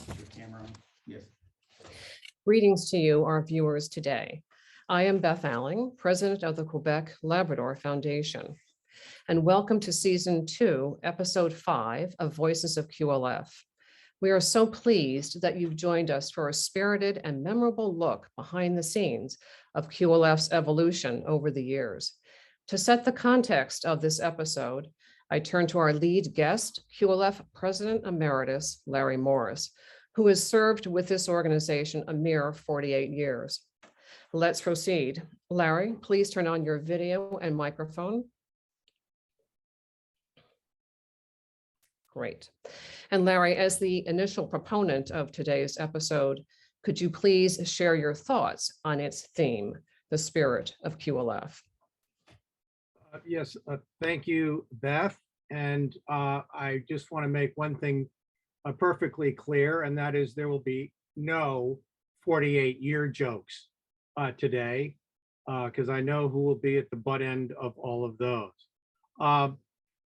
your camera on? Yes. Greetings to you, our viewers today. I am Beth Alling, President of the Quebec Labrador Foundation, and welcome to Season 2, Episode 5 of Voices of QLF. We are so pleased that you've joined us for a spirited and memorable look behind the scenes of QLF's evolution over the years. To set the context of this episode, I turn to our lead guest, QLF President Emeritus, Larry Morris, who has served with this organization a mere 48 years. Let's proceed. Larry, please turn on your video and microphone. Great. And Larry, as the initial proponent of today's episode, could you please share your thoughts on its theme, the spirit of QLF? Yes, thank you, Beth. And I just want to make one thing perfectly clear, and that is there will be no 48-year jokes today, because I know who will be at the butt end of all of those.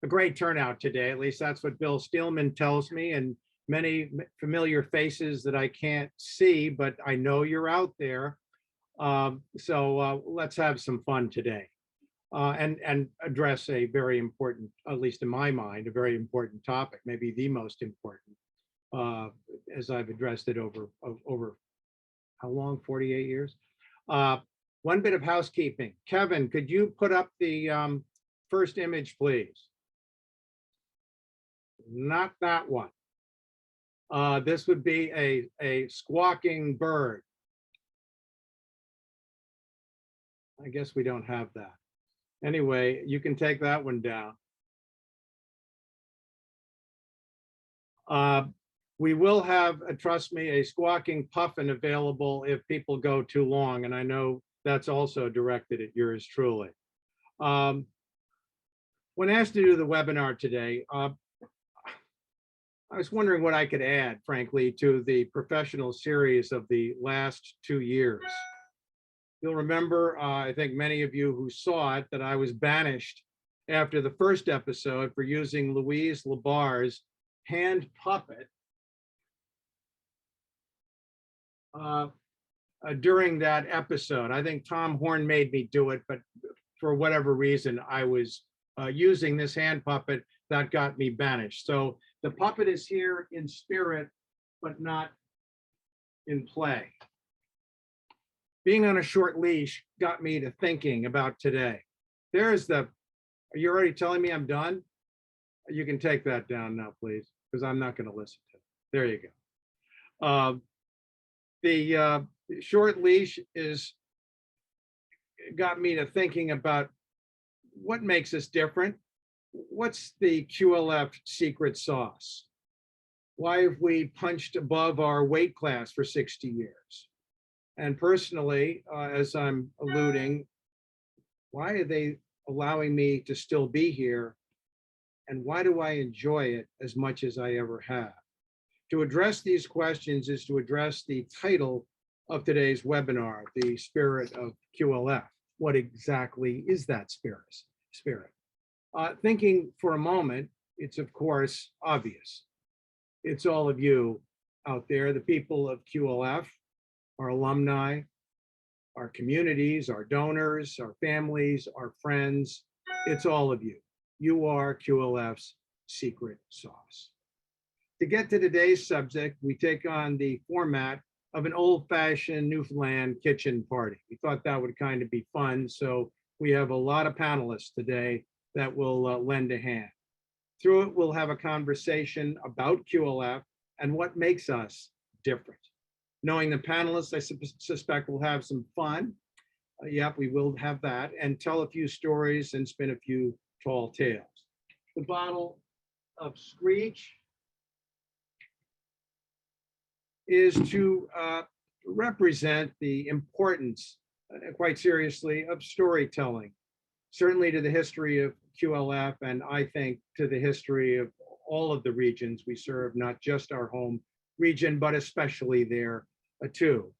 A great turnout today, at least that's what Bill Steelman tells me, and many familiar faces that I can't see, but I know you're out there. So let's have some fun today. And address a very important, at least in my mind, a very important topic, maybe the most important, as I've addressed it over how long, 48 years? One bit of housekeeping. Kevin, could you put up the first image, please? Not that one. This would be a squawking bird. I guess we don't have that. Anyway, you can take that one down. We will have, trust me, a squawking puffin available if people go too long, and I know that's also directed at yours truly. When asked to do the webinar today, I was wondering what I could add, frankly, to the professional series of the last 2 years. You'll remember, I think many of you who saw it, that I was banished after the first episode for using Louise Labar's hand puppet during that episode. I think Tom Horn made me do it, but for whatever reason, I was using this hand puppet that got me banished. So the puppet is here in spirit, but not in play. Being on a short leash got me to thinking about today. There's the, are you already telling me I'm done? You can take that down now, please, because I'm not going to listen to it. There you go. The short leash got me to thinking about what makes us different. What's the QLF secret sauce? Why have we punched above our weight class for 60 years? And personally, as I'm alluding, why are they allowing me to still be here? And why do I enjoy it as much as I ever have? To address these questions is to address the title of today's webinar, the spirit of QLF. What exactly is that spirit? Thinking for a moment, it's of course obvious. It's all of you out there, the people of QLF, our alumni, our communities, our donors, our families, our friends. It's all of you. You are QLF's secret sauce. To get to today's subject, we take on the format of an old-fashioned Newfoundland kitchen party. We thought that would kind of be fun, so we have a lot of panelists today that will lend a hand. Through it, we'll have a conversation about QLF and what makes us different. Knowing the panelists, I suspect we'll have some fun. Yep, we will have that, and tell a few stories and spin a few tall tales. The bottle of Screech is to represent the importance, quite seriously, of storytelling, certainly to the history of QLF, and I think to the history of all of the regions we serve, not just our home region, but especially there too.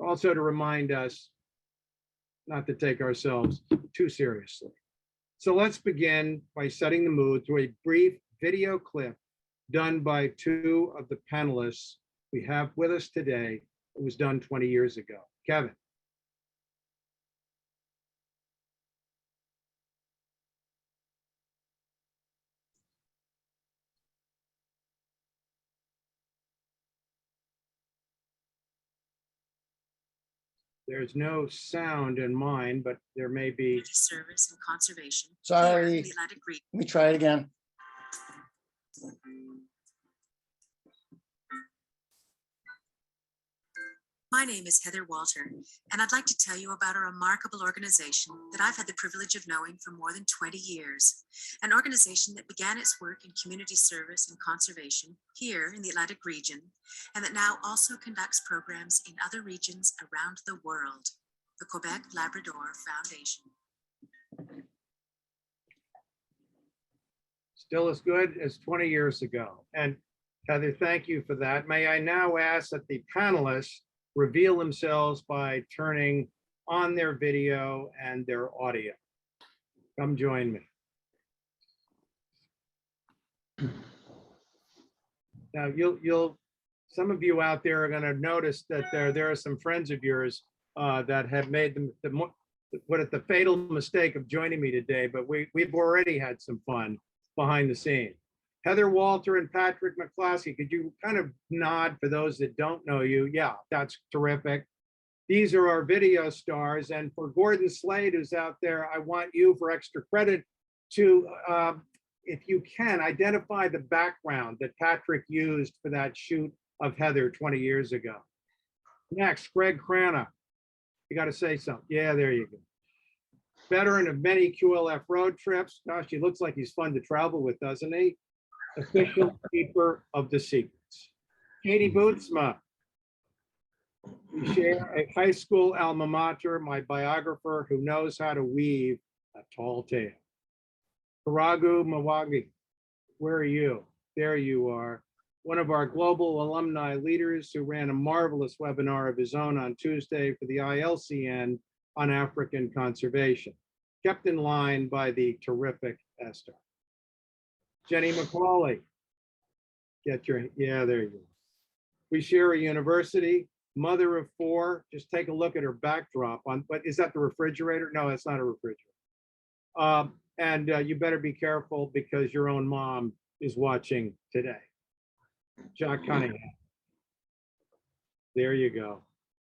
Also to remind us not to take ourselves too seriously. So let's begin by setting the mood through a brief video clip done by two of the panelists we have with us today, it was done 20 years ago. Kevin. There's no sound in mine, but there may be. Service and conservation. Sorry, let me try it again. My name is Heather Walter, and I'd like to tell you about a remarkable organization that I've had the privilege of knowing for more than 20 years. An organization that began its work in community service and conservation here in the Atlantic region, and that now also conducts programs in other regions around the world, the Quebec Labrador Foundation. Still as good as 20 years ago. And Heather, thank you for that. May I now ask that the panelists reveal themselves by turning on their video and their audio. Come join me. Now some of you out there are going to notice that there are some friends of yours that have made the fatal mistake of joining me today, but we've already had some fun behind the scenes. Heather Walter and Patrick McCloskey, could you kind of nod for those that don't know you? Yeah, that's terrific. These are our video stars. And for Gordon Slade, who's out there, I want you for extra credit to, if you can, identify the background that Patrick used for that shoot of Heather 20 years ago. Next, Greig Cranna. You got to say something. Yeah, there you go. Veteran of many QLF road trips. Gosh, he looks like he's fun to travel with, doesn't he? Official keeper of the secrets. Katie Bootsma. We share a high school alma mater, my biographer who knows how to weave a tall tale. Kiragu Mwangi, where are you? There you are. One of our global alumni leaders who ran a marvelous webinar of his own on Tuesday for the ILCN on African conservation, kept in line by the terrific Esther. Jenny Macaulay, yeah, there you go. We share a university, mother of four. Just take a look at her backdrop but is that the refrigerator? No, it's not a refrigerator. And you better be careful because your own mom is watching today. Jock Conyngham. There you go.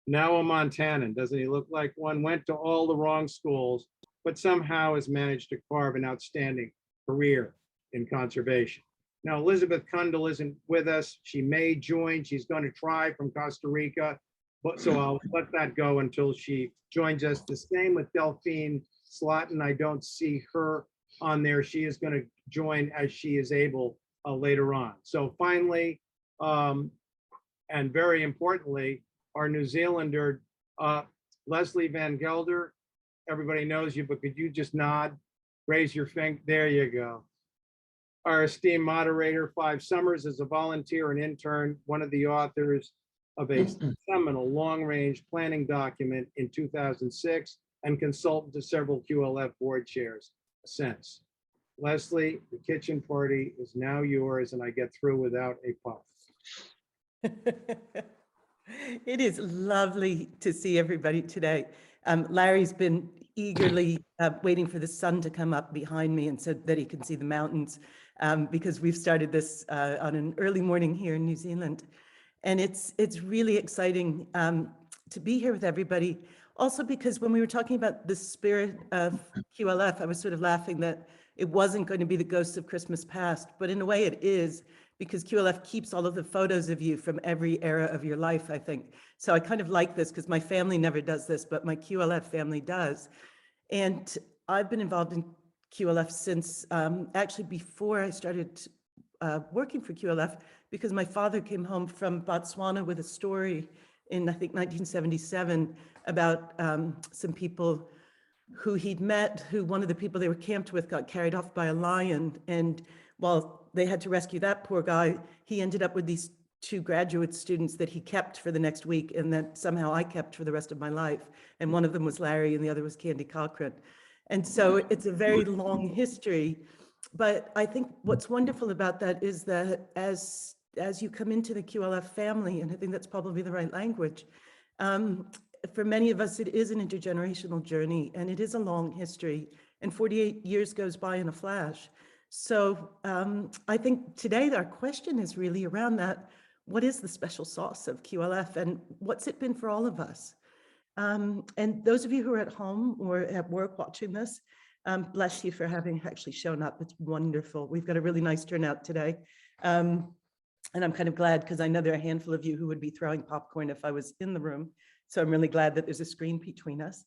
Now a Montanan, doesn't he look like one? Went to all the wrong schools, but somehow has managed to carve an outstanding career in conservation. Now, Elizabeth Kundal isn't with us. She may join. She's going to try from Costa Rica, but so I'll let that go until she joins us. The same with Delphine Slotin. I don't see her on there. She is going to join as she is able later on. So finally, and very importantly, our New Zealander, Leslie Van Gelder. Everybody knows you, but could you just nod, raise your finger? There you go. Our esteemed moderator, 5 summers as a volunteer and intern, one of the authors of a seminal long-range planning document in 2006 and consultant to several QLF board chairs since. Leslie, the kitchen party is now yours, and I get through without a puff. It is lovely to see everybody today. Larry's been eagerly waiting for the sun to come up behind me and so that he can see the mountains because we've started this on an early morning here in New Zealand. And it's really exciting to be here with everybody. Also because when we were talking about the spirit of QLF, I was sort of laughing that it wasn't going to be the ghosts of Christmas past, but in a way it is, because QLF keeps all of the photos of you from every era of your life, I think. So I kind of like this because my family never does this, but my QLF family does. And I've been involved in QLF since actually before I started working for QLF, because my father came home from Botswana with a story in, I think, 1977 about some people who he'd met, who one of the people they were camped with got carried off by a lion. And while they had to rescue that poor guy, he ended up with these 2 graduate students that he kept for the next week and that somehow I kept for the rest of my life. And one of them was Larry and the other was Candy Cochran. And so it's a very long history. But I think what's wonderful about that is that as as you come into the QLF family, and I think that's probably the right language, for many of us, it is an intergenerational journey, and it is a long history, and 48 years goes by in a flash. So I think today our question is really around that. What is the special sauce of QLF, and what's it been for all of us? And those of you who are at home or at work watching this, bless you for having actually shown up. It's wonderful. We've got a really nice turnout today. And I'm kind of glad, because I know there are a handful of you who would be throwing popcorn if I was in the room. So I'm really glad that there's a screen between us.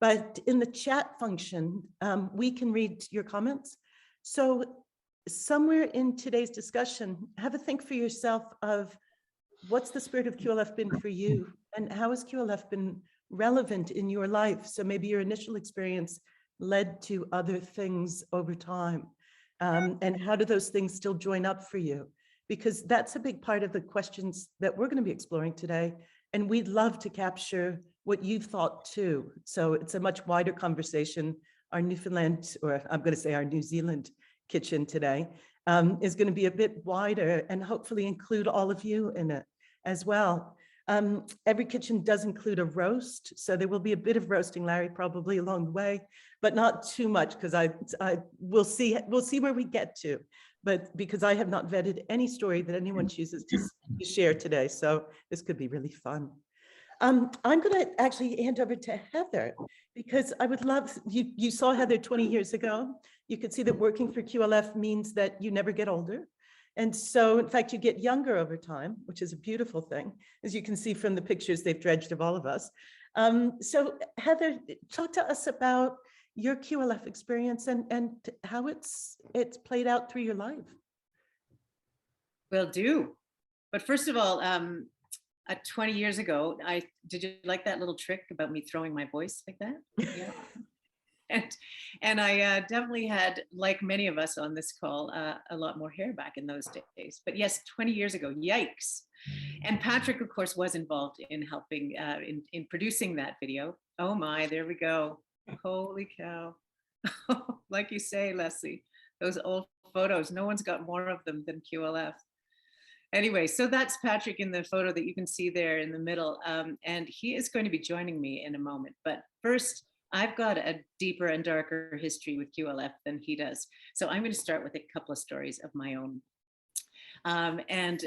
But in the chat function, we can read your comments. So somewhere in today's discussion, have a think for yourself of what's the Spirit of QLF been for you, and how has QLF been relevant in your life? So maybe your initial experience led to other things over time. And how do those things still join up for you? Because that's a big part of the questions that we're going to be exploring today. And we'd love to capture what you've thought too. So it's a much wider conversation. Our Newfoundland, or I'm going to say our New Zealand kitchen today, is going to be a bit wider and hopefully include all of you in it as well. Every kitchen does include a roast, so there will be a bit of roasting, Larry, probably along the way, but not too much, because we'll see where we get to. But because I have not vetted any story that anyone chooses to share today, so this could be really fun. I'm going to actually hand over to Heather, because I would love, you saw Heather 20 years ago. You could see that working for QLF means that you never get older. And so, in fact, you get younger over time, which is a beautiful thing, as you can see from the pictures they've dredged of all of us. So Heather, talk to us about your QLF experience and how it's played out through your life. Will do. But first of all, 20 years ago, did you like that little trick about me throwing my voice like that? Yeah. And I definitely had, like many of us on this call, a lot more hair back in those days. But yes, 20 years ago, yikes. And Patrick, of course, was involved in helping in producing that video. Oh my, there we go. Holy cow. Like you say, Leslie, those old photos, no one's got more of them than QLF. Anyway, so that's Patrick in the photo that you can see there in the middle. And he is going to be joining me in a moment. But first, I've got a deeper and darker history with QLF than he does. So I'm going to start with a couple of stories of my own. And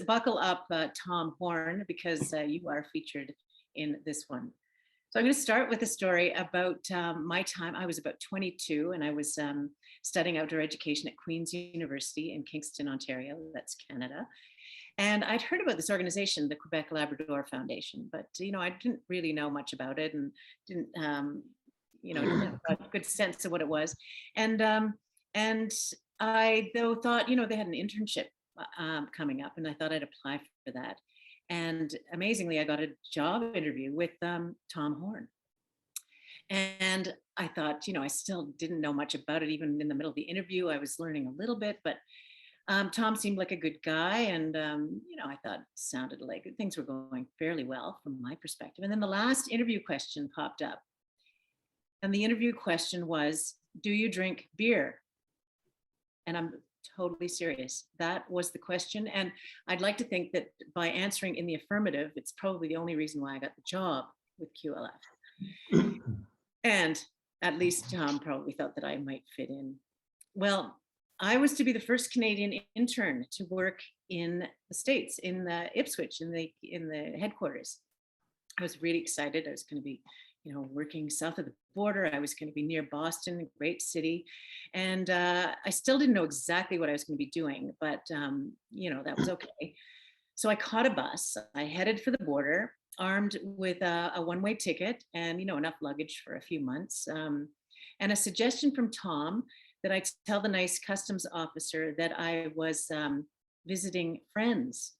buckle up, Tom Horn, because you are featured in this one. So I'm going to start with a story about my time. I was about 22 and I was studying outdoor education at Queen's University in Kingston, Ontario. That's Canada. And I'd heard about this organization, the Quebec Labrador Foundation, but, I didn't really know much about it and didn't have a good sense of what it was. And I, though, thought, they had an internship coming up, and I thought I'd apply for that. And amazingly, I got a job interview with Tom Horn. And I thought, I still didn't know much about it. Even in the middle of the interview, I was learning a little bit, but Tom seemed like a good guy. And, I thought it sounded like things were going fairly well from my perspective. And then the last interview question popped up. And the interview question was, do you drink beer? And I'm totally serious. That was the question. And I'd like to think that by answering in the affirmative, it's probably the only reason why I got the job with QLF. And at least Tom probably thought that I might fit in. Well, I was to be the first Canadian intern to work in the States, in the Ipswich, in the headquarters. I was really excited. I was going to be, working south of the border. I was going to be near Boston, a great city. And I still didn't know exactly what I was going to be doing, but, that was okay. So I caught a bus. I headed for the border, armed with a one-way ticket and, enough luggage for a few months. And a suggestion from Tom that I tell the nice customs officer that I was visiting friends.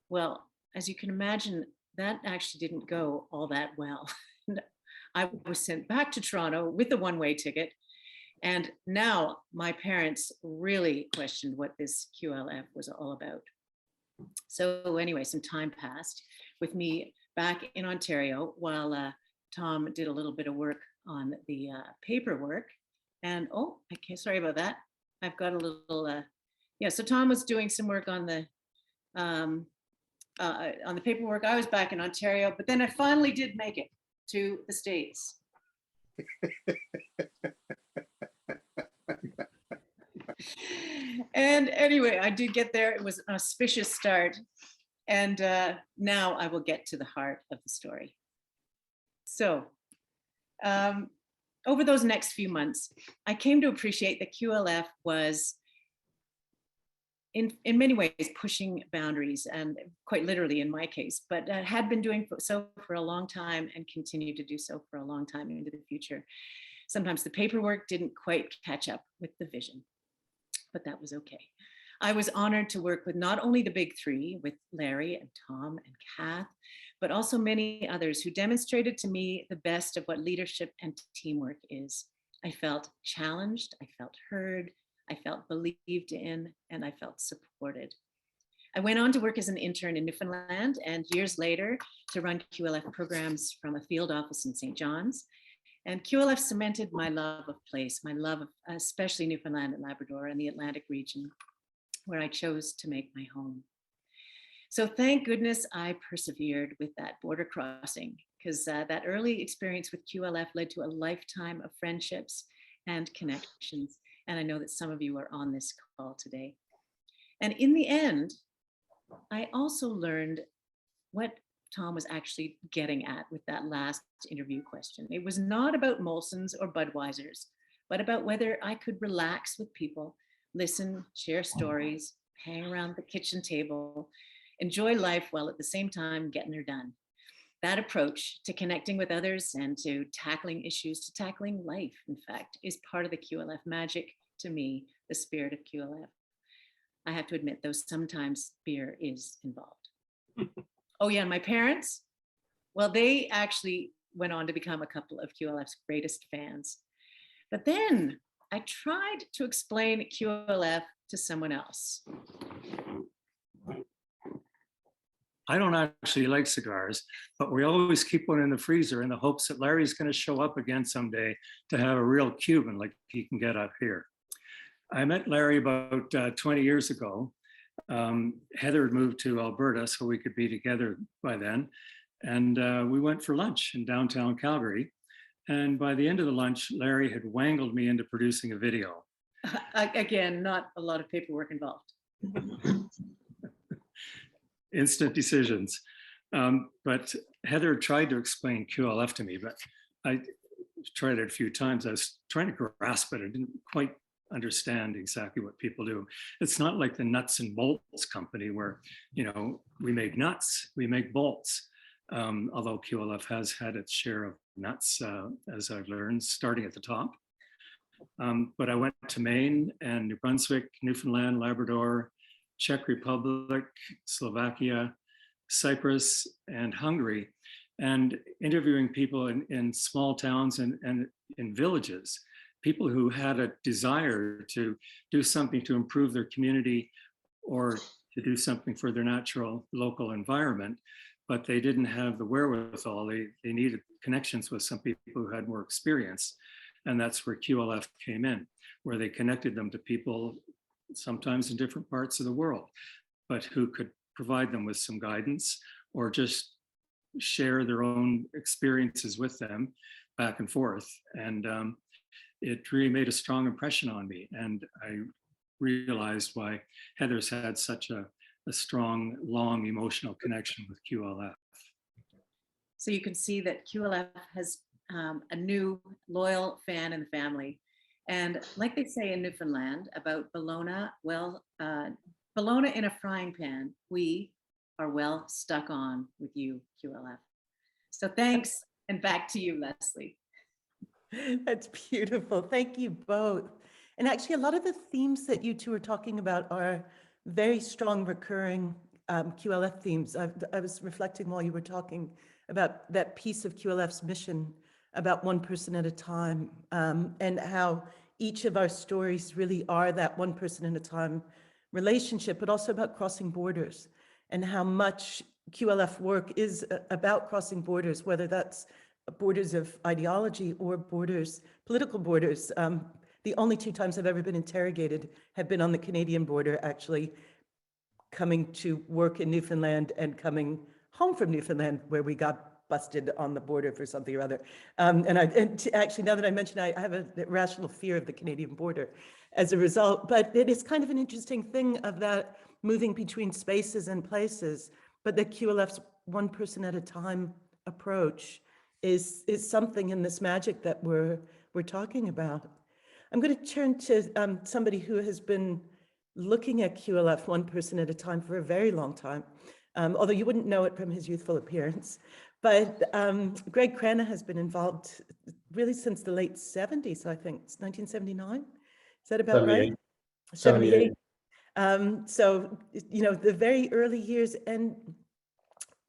Well, as you can imagine, that actually didn't go all that well. I was sent back to Toronto with a one-way ticket. And now my parents really questioned what this QLF was all about. So anyway, some time passed with me back in Ontario while Tom did a little bit of work on the paperwork. And, oh, okay, sorry about that. I've got a little yeah, so Tom was doing some work on the paperwork. I was back in Ontario, but then I finally did make it to the States. And anyway, I did get there. It was an auspicious start. And now I will get to the heart of the story. So over those next few months, I came to appreciate that QLF was in many ways pushing boundaries, and quite literally in my case, but had been doing so for a long time and continued to do so for a long time into the future. Sometimes the paperwork didn't quite catch up with the vision, but that was okay. I was honored to work with not only the big three, with Larry and Tom and Kath, but also many others who demonstrated to me the best of what leadership and teamwork is. I felt challenged, I felt heard, I felt believed in, and I felt supported. I went on to work as an intern in Newfoundland, and years later to run QLF programs from a field office in St. John's. And QLF cemented my love of place, my love of especially Newfoundland and Labrador and the Atlantic region, where I chose to make my home. So thank goodness I persevered with that border crossing, because that early experience with QLF led to a lifetime of friendships and connections. And I know that some of you are on this call today. And in the end, I also learned what Tom was actually getting at with that last interview question. It was not about Molson's or Budweiser's, but about whether I could relax with people, listen, share stories, hang around the kitchen table, enjoy life while at the same time getting her done. That approach to connecting with others and to tackling issues, to tackling life, in fact, is part of the QLF magic to me, the spirit of QLF. I have to admit, though, sometimes beer is involved. Oh yeah, and my parents, well, they actually went on to become a couple of QLF's greatest fans. But then I tried to explain QLF to someone else. I don't actually like cigars, but we always keep one in the freezer in the hopes that Larry's going to show up again someday to have a real Cuban like he can get up here. I met Larry about 20 years ago. Heather had moved to Alberta so we could be together by then. And we went for lunch in downtown Calgary. And by the end of the lunch, Larry had wangled me into producing a video. Again, not a lot of paperwork involved. Instant decisions. But Heather tried to explain QLF to me, but I tried it a few times. I was trying to grasp it. I didn't quite understand exactly what people do. It's not like the nuts and bolts company where, you know, we make nuts, we make bolts. Although QLF has had its share of nuts, as I've learned, starting at the top. But I went to Maine and New Brunswick, Newfoundland, Labrador, Czech Republic, Slovakia, Cyprus, and Hungary, and interviewing people in small towns and in villages, people who had a desire to do something to improve their community or to do something for their natural local environment, but they didn't have the wherewithal. They needed connections with some people who had more experience. And that's where QLF came in, where they connected them to people sometimes in different parts of the world, but who could provide them with some guidance or just share their own experiences with them back and forth. And it really made a strong impression on me. And I realized why Heather's had such a strong, long emotional connection with QLF. So you can see that QLF has a new loyal fan in the family. And like they say in Newfoundland about Bologna, well, Bologna in a frying pan, we are well stuck on with you, QLF. So thanks, and back to you, Leslie. That's beautiful. Thank you both. And actually, a lot of the themes that you two are talking about are very strong recurring QLF themes. I was reflecting while you were talking about that piece of QLF's mission about one person at a time, and how each of our stories really are that one person at a time relationship, but also about crossing borders, and how much QLF work is about crossing borders, whether that's borders of ideology or borders, political borders, The only 2 times I've ever been interrogated have been on the Canadian border, actually coming to work in Newfoundland and coming home from Newfoundland, where we got busted on the border for something or other. Actually, now that I mention it, I have a irrational fear of the Canadian border as a result, but it is kind of an interesting thing of that moving between spaces and places, but the QLF's one person at a time approach is something in this magic that we're talking about. I'm going to turn to somebody who has been looking at QLF one person at a time for a very long time, although you wouldn't know it from his youthful appearance. But Greig Cranna has been involved really since the late 70s, I think. It's 1979. Is that about right? 78. So, you know, the very early years, and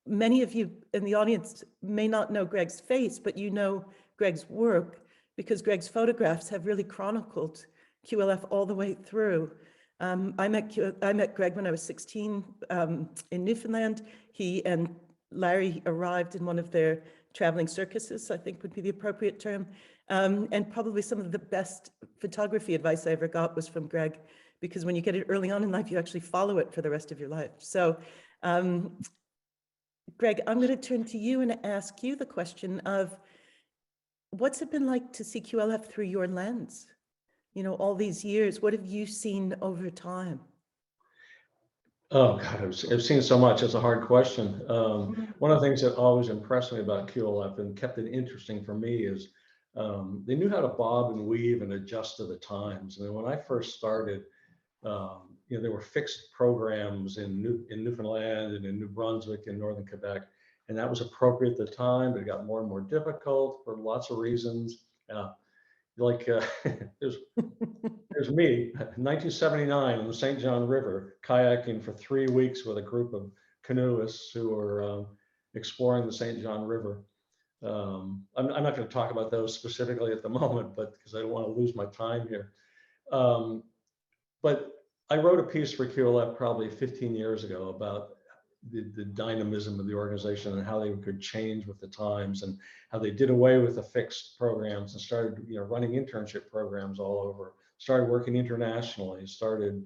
many of you in the audience may not know Greig's face, but you know Greig's work, because Greig's photographs have really chronicled QLF all the way through. I met Greig when I was 16 in Newfoundland. He and Larry arrived in one of their traveling circuses, I think would be the appropriate term. And probably some of the best photography advice I ever got was from Greig, because when you get it early on in life, you actually follow it for the rest of your life. So Greig, I'm going to turn to you and ask you the question of, what's it been like to see QLF through your lens? You know, all these years, what have you seen over time? Oh God, I've seen so much. It's a hard question. One of the things that always impressed me about QLF and kept it interesting for me is they knew how to bob and weave and adjust to the times. And when I first started, you know, there were fixed programs in Newfoundland and in New Brunswick and Northern Quebec, and that was appropriate at the time, but it got more and more difficult for lots of reasons. There's me, 1979 on the St. John River, kayaking for 3 weeks with a group of canoeists who were exploring the St. John River. I'm not going to talk about those specifically at the moment, but because I don't want to lose my time here. But I wrote a piece for QLF probably 15 years ago about the dynamism of the organization and how they could change with the times, and how they did away with the fixed programs and started, you know, running internship programs all over, started working internationally, started,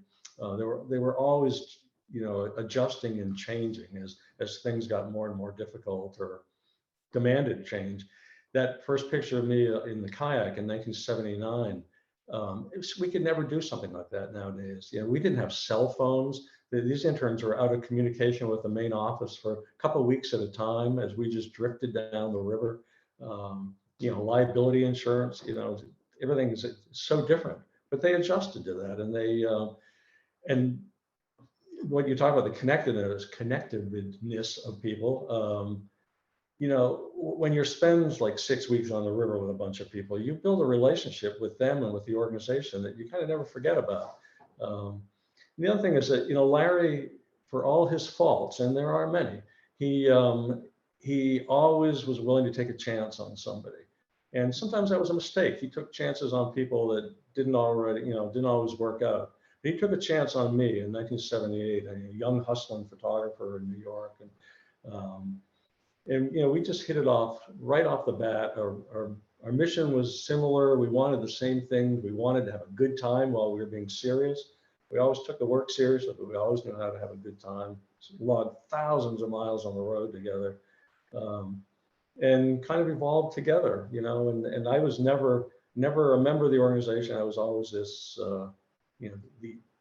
they were always, you know, adjusting and changing as things got more and more difficult or demanded change. That first picture of me in the kayak in 1979, we could never do something like that nowadays. You know, we didn't have cell phones. These interns were out of communication with the main office for a couple of weeks at a time as we just drifted down the river. You know, liability insurance, you know, everything is so different, but they adjusted to that. And they, and when you talk about the connectiveness of people, you know, when you spend like 6 weeks on the river with a bunch of people, you build a relationship with them and with the organization that you kind of never forget about. The other thing is that, you know, Larry, for all his faults, and there are many, he always was willing to take a chance on somebody. And sometimes that was a mistake. He took chances on people that didn't always work out. But he took a chance on me in 1978, a young hustling photographer in New York. And you know, we just hit it off right off the bat. Our mission was similar. We wanted the same thing. We wanted to have a good time while we were being serious. We always took the work seriously, but we always knew how to have a good time. Logged thousands of miles on the road together, and kind of evolved together, you know. And I was never a member of the organization. I was always this, you know,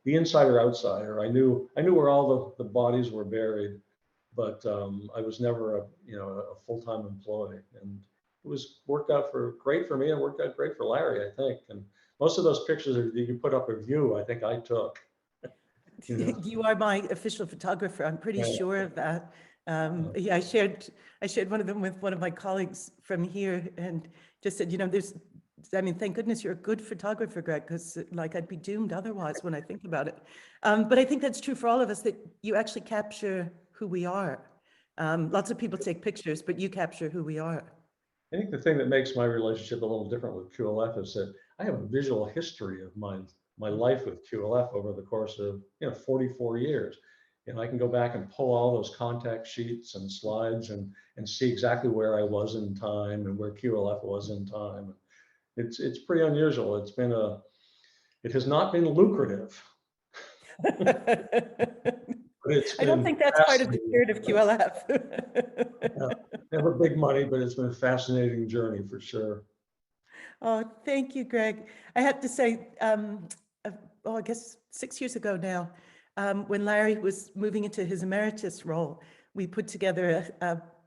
the insider outsider. I knew where all the bodies were buried, but I was never a full-time employee. And it was worked out great for me, and worked out great for Larry, I think. And most of those pictures that you put up of you, I think I took. You know? You are my official photographer. I'm pretty sure of that. Yeah, I shared one of them with one of my colleagues from here, and just said, you know, thank goodness you're a good photographer, Greig, because like I'd be doomed otherwise when I think about it. But I think that's true for all of us, that you actually capture who we are. Lots of people take pictures, but you capture who we are. I think the thing that makes my relationship a little different with QLF is that I have a visual history of my life with QLF over the course of 44 years. And I can go back and pull all those contact sheets and slides and see exactly where I was in time and where QLF was in time. It's pretty unusual. It's been It has not been lucrative, but it's I don't been think that's part of the spirit of QLF. Yeah, never big money, but it's been a fascinating journey for sure. Oh, thank you, Greig. I have to say, I guess 6 years ago now, when Larry was moving into his emeritus role, we put together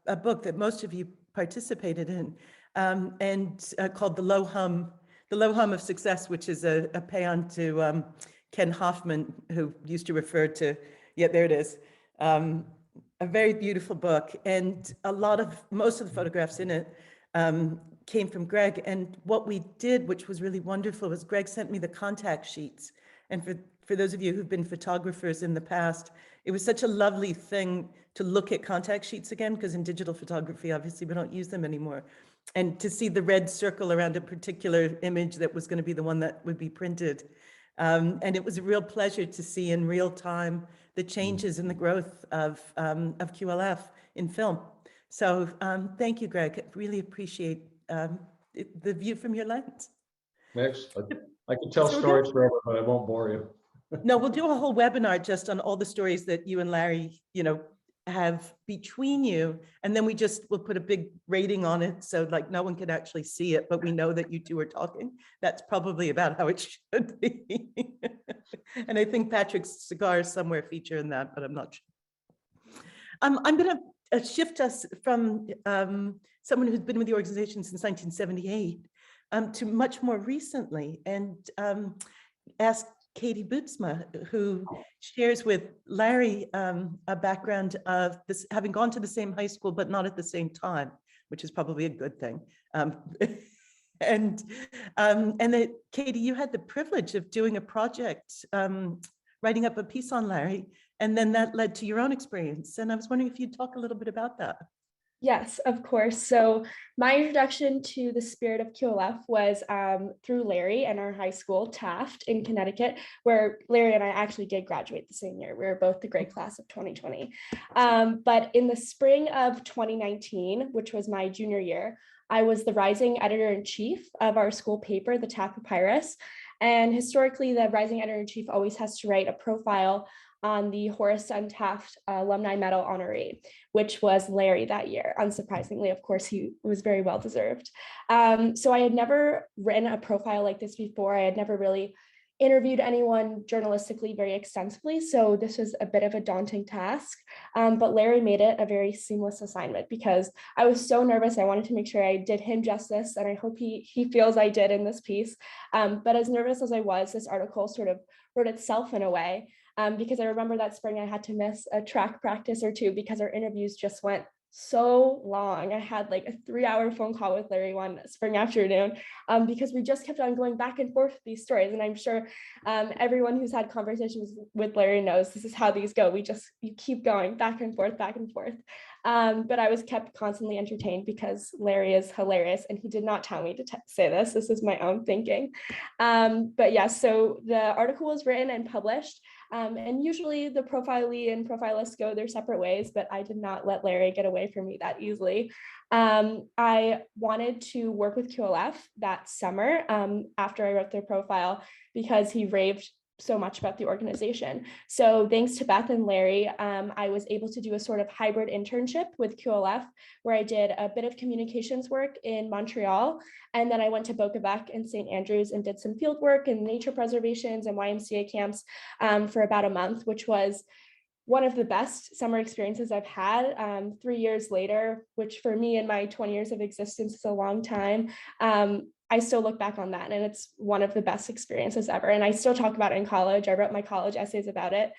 a book that most of you participated in, and called The Low Hum of Success, which is a paean to Ken Hoffman, who used to refer to, yeah, there it is. A very beautiful book, and most of the photographs in it came from Greig. And what we did, which was really wonderful, was Greig sent me the contact sheets. And for those of you who've been photographers in the past, it was such a lovely thing to look at contact sheets again, because in digital photography, obviously we don't use them anymore. And to see the red circle around a particular image that was going to be the one that would be printed. And it was a real pleasure to see in real time the changes in the growth of QLF in film. So thank you, Greig. I really appreciate the view from your lens. Next, I can tell So stories forever, but I won't bore you. No, we'll do a whole webinar just on all the stories that you and Larry, have between you. And then we'll put a big rating on it. So like no one can actually see it, but we know that you two are talking. That's probably about how it should be. And I think Patrick's cigars somewhere feature in that, but I'm not sure. I'm going to shift us from someone who's been with the organization since 1978 to much more recently, and ask Katie Bootsma, who shares with Larry a background of this, having gone to the same high school, but not at the same time, which is probably a good thing. And that, Katie, you had the privilege of doing a project, writing up a piece on Larry, and then that led to your own experience. And I was wondering if you'd talk a little bit about that. Yes, of course. So my introduction to the Spirit of QLF was through Larry and our high school, Taft in Connecticut, where Larry and I actually did graduate the same year. We were both the grade class of 2020. But in the spring of 2019, which was my junior year, I was the rising editor-in-chief of our school paper, the Taft Papyrus. And historically, the rising editor-in-chief always has to write a profile on the Horace Son Taft Alumni Medal honoree, which was Larry that year. Unsurprisingly, of course, he was very well deserved. So I had never written a profile like this before. I had never really interviewed anyone journalistically very extensively. So this was a bit of a daunting task, but Larry made it a very seamless assignment because I was so nervous. I wanted to make sure I did him justice, and I hope he feels I did in this piece. But as nervous as I was, this article sort of wrote itself in a way. Because I remember that spring I had to miss a track practice or two because our interviews just went so long. I had like a 3-hour phone call with Larry one spring afternoon because we just kept on going back and forth with these stories. And I'm sure everyone who's had conversations with Larry knows this is how these go. You keep going back and forth, back and forth. But I was kept constantly entertained because Larry is hilarious, and he did not tell me to say this. This is my own thinking. But yeah, so the article was written and published. And usually the profilee and profilist go their separate ways, but I did not let Larry get away from me that easily. I wanted to work with QLF that summer after I wrote their profile because he raved so much about the organization. So thanks to Beth and Larry, I was able to do a sort of hybrid internship with QLF where I did a bit of communications work in Montreal. And then I went to Boca Bec and St. Andrews and did some field work and nature preservations and YMCA camps for about a month, which was one of the best summer experiences I've had. 3 years later, which for me in my 20 years of existence is a long time, I still look back on that and it's one of the best experiences ever. And I still talk about it in college. I wrote my college essays about it.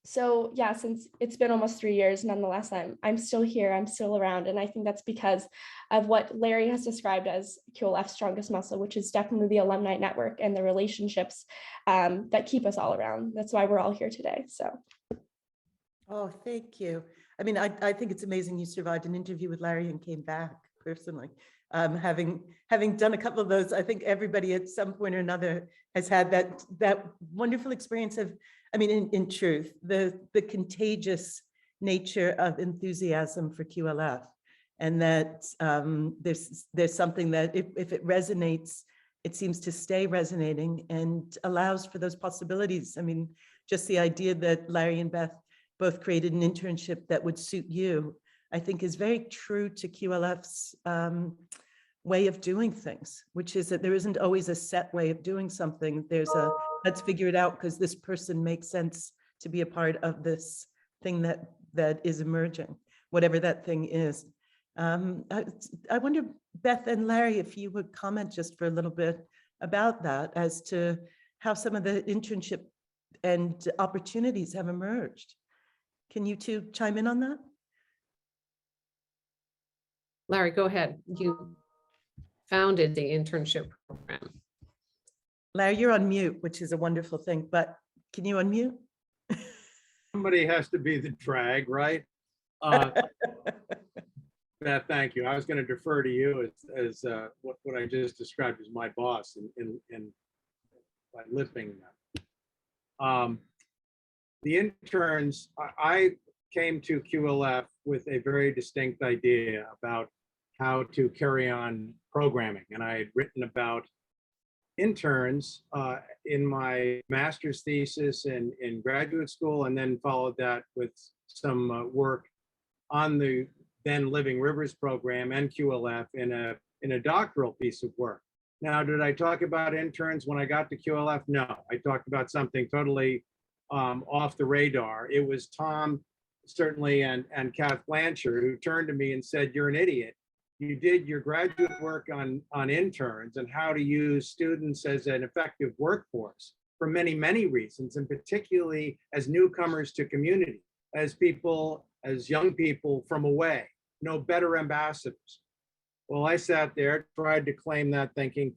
So yeah, since it's been almost 3 years, nonetheless, I'm still here, I'm still around. And I think that's because of what Larry has described as QLF's strongest muscle, which is definitely the alumni network and the relationships that keep us all around. That's why we're all here today, so. Oh, thank you. I mean, I think it's amazing you survived an interview with Larry and came back personally. Having done a couple of those, I think everybody at some point or another has had that wonderful experience of, I mean, in truth, the contagious nature of enthusiasm for QLF, and that there's something that if it resonates it seems to stay resonating and allows for those possibilities. I mean, just the idea that Larry and Beth both created an internship that would suit you, I think is very true to QLF's way of doing things, which is that there isn't always a set way of doing something. There's a, let's figure it out because this person makes sense to be a part of this thing that is emerging, whatever that thing is. I wonder, Beth and Larry, if you would comment just for a little bit about that as to how some of the internship and opportunities have emerged. Can you two chime in on that? Larry, go ahead. You founded the internship program. Larry, you're on mute, which is a wonderful thing, but can you unmute? Somebody has to be the drag, right? Beth, thank you. I was going to defer to you as what I just described as my boss in by lifting them. The interns, I came to QLF with a very distinct idea about how to carry on programming. And I had written about interns in my master's thesis in graduate school, and then followed that with some work on the then Living Rivers program and QLF in a doctoral piece of work. Now, did I talk about interns when I got to QLF? No, I talked about something totally off the radar. It was Tom, certainly, and Kath Blanchard, who turned to me and said, "You're an idiot. You did your graduate work on interns and how to use students as an effective workforce for many, many reasons, and particularly as newcomers to community, as people, as young people from away, no better ambassadors." Well, I sat there, tried to claim that thinking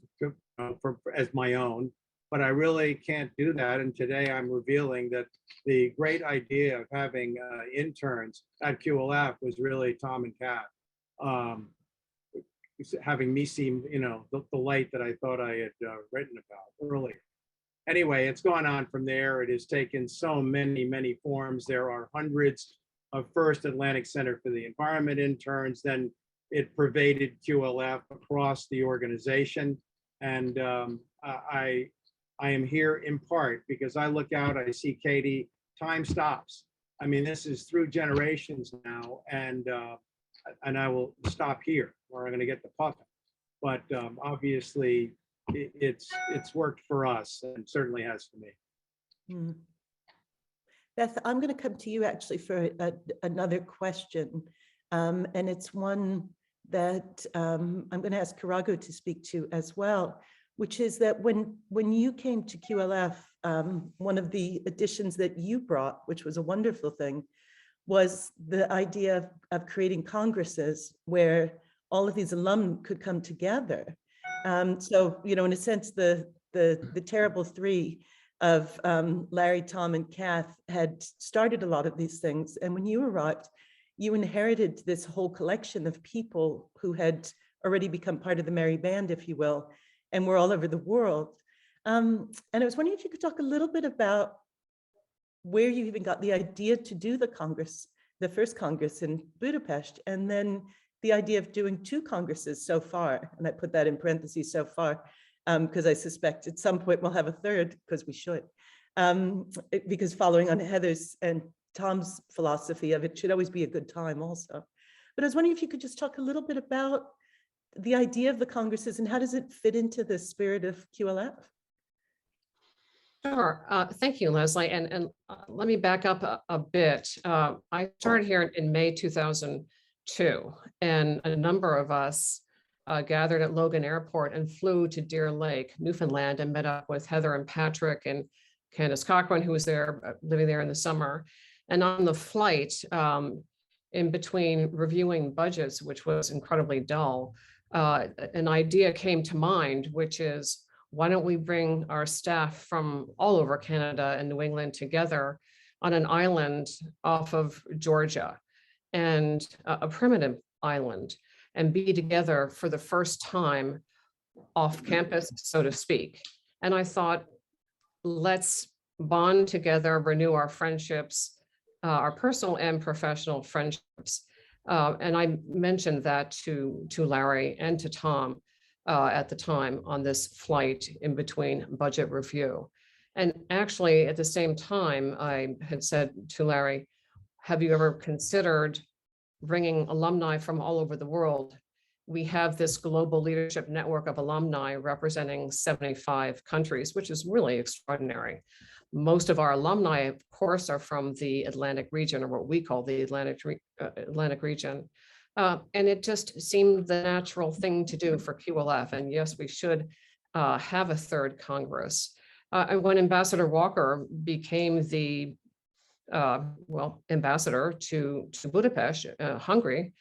as my own, but I really can't do that. And today I'm revealing that the great idea of having interns at QLF was really Tom and Kat, having me see, the light that I thought I had written about earlier. Anyway, it's gone on from there. It has taken so many, many forms. There are hundreds of First Atlantic Center for the Environment interns. Then it pervaded QLF across the organization. And I am here in part because I look out, I see Katie, time stops. I mean, this is through generations now, and I will stop here or I'm gonna get the puffin. But obviously it's worked for us and certainly has for me. Hmm. Beth, I'm going to come to you actually for another question. And it's one that I'm going to ask Kiragu to speak to as well, which is that when you came to QLF, one of the additions that you brought, which was a wonderful thing, was the idea of creating congresses where all of these alum could come together. So, in a sense, the terrible three of Larry, Tom, and Kath had started a lot of these things. And when you arrived, you inherited this whole collection of people who had already become part of the merry band, if you will, and were all over the world. And I was wondering if you could talk a little bit about where you even got the idea to do the Congress, the first Congress in Budapest, and then the idea of doing 2 Congresses so far. And I put that in parentheses, so far, because I suspect at some point we'll have a third, because we should. Because following on Heather's and Tom's philosophy of it should always be a good time also. But I was wondering if you could just talk a little bit about the idea of the Congresses and how does it fit into the spirit of QLF? Sure. Thank you, Leslie. And let me back up a bit. I started here in May 2002, and a number of us gathered at Logan Airport and flew to Deer Lake, Newfoundland, and met up with Heather and Patrick and Candace Cochran, who was there, living there in the summer. And on the flight, in between reviewing budgets, which was incredibly dull, an idea came to mind, which is, why don't we bring our staff from all over Canada and New England together on an island off of Georgia, and a primitive island, and be together for the first time off campus, so to speak. And I thought, let's bond together, renew our friendships, our personal and professional friendships. And I mentioned that to Larry and to Tom. at the time on this flight in between budget review. And actually, at the same time, I had said to Larry, have you ever considered bringing alumni from all over the world? We have this global leadership network of alumni representing 75 countries, which is really extraordinary. Most of our alumni, of course, are from the Atlantic region, or what we call the Atlantic region. And it just seemed the natural thing to do for QLF. And yes, we should have a third Congress. And when Ambassador Walker became the ambassador to Budapest, Hungary,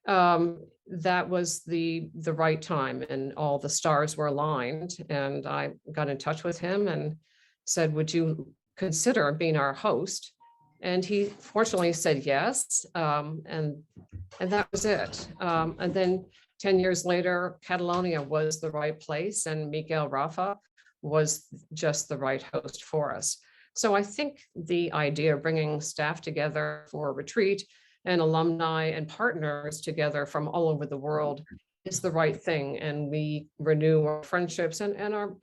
that was the right time, and all the stars were aligned. And I got in touch with him and said, would you consider being our host? And he fortunately said yes, and that was it. And then 10 years later, Catalonia was the right place, and Miguel Rafa was just the right host for us. So I think the idea of bringing staff together for a retreat and alumni and partners together from all over the world is the right thing. And we renew our friendships and our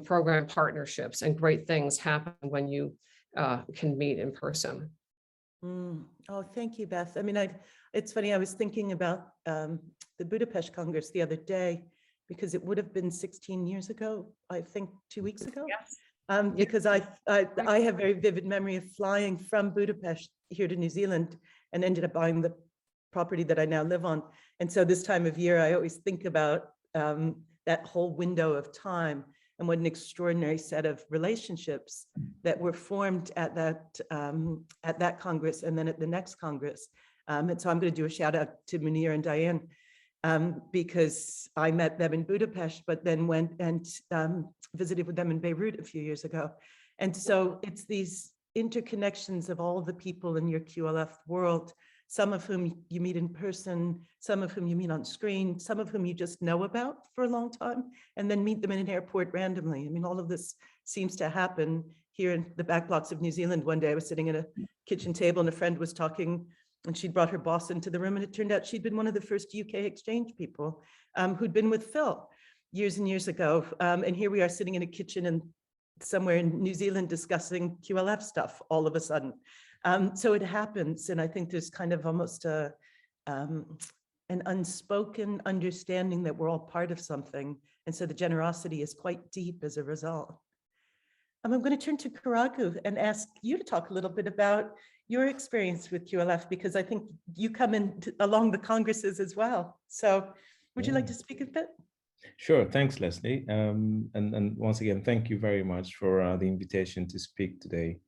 program partnerships, and great things happen when you can meet in person. Oh, thank you, Beth. I mean, it's funny, I was thinking about the Budapest Congress the other day, because it would have been 16 years ago, I think 2 weeks ago. Yes. Because I have very vivid memory of flying from Budapest here to New Zealand and ended up buying the property that I now live on. And so this time of year, I always think about that whole window of time and what an extraordinary set of relationships that were formed at that Congress and then at the next Congress. And so I'm going to do a shout out to Munir and Diane, because I met them in Budapest, but then went and visited with them in Beirut a few years ago. And so it's these interconnections of all the people in your QLF world, some of whom you meet in person, some of whom you meet on screen, some of whom you just know about for a long time, and then meet them in an airport randomly. I mean, all of this seems to happen here in the back blocks of New Zealand. One day I was sitting at a kitchen table and a friend was talking, and she'd brought her boss into the room, and it turned out she'd been one of the first UK exchange people who'd been with Phil years and years ago. And here we are sitting in a kitchen and somewhere in New Zealand discussing QLF stuff all of a sudden. So it happens. And I think there's kind of almost an unspoken understanding that we're all part of something. And so the generosity is quite deep as a result. I'm going to turn to Kiragu and ask you to talk a little bit about your experience with QLF, because I think you come in along the congresses as well. So would you like to speak a bit? Sure, thanks, Leslie. And once again, thank you very much for the invitation to speak today.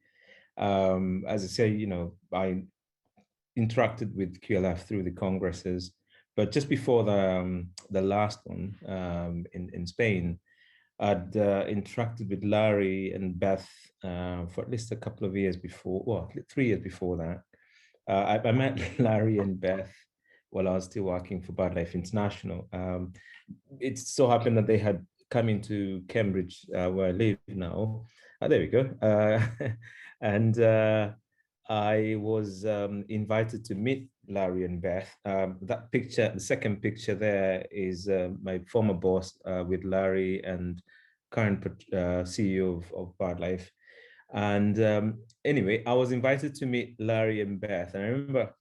As I say, I interacted with QLF through the congresses, but just before the last one in Spain, I'd interacted with Larry and Beth for at least a couple of years before, well, 3 years before that. I met Larry and Beth while I was still working for BirdLife International. It so happened that they had come into Cambridge, where I live now. There we go. And I was invited to meet Larry and Beth. That picture, the second picture there, is my former boss with Larry and current CEO of BirdLife. And anyway, I was invited to meet Larry and Beth. And I remember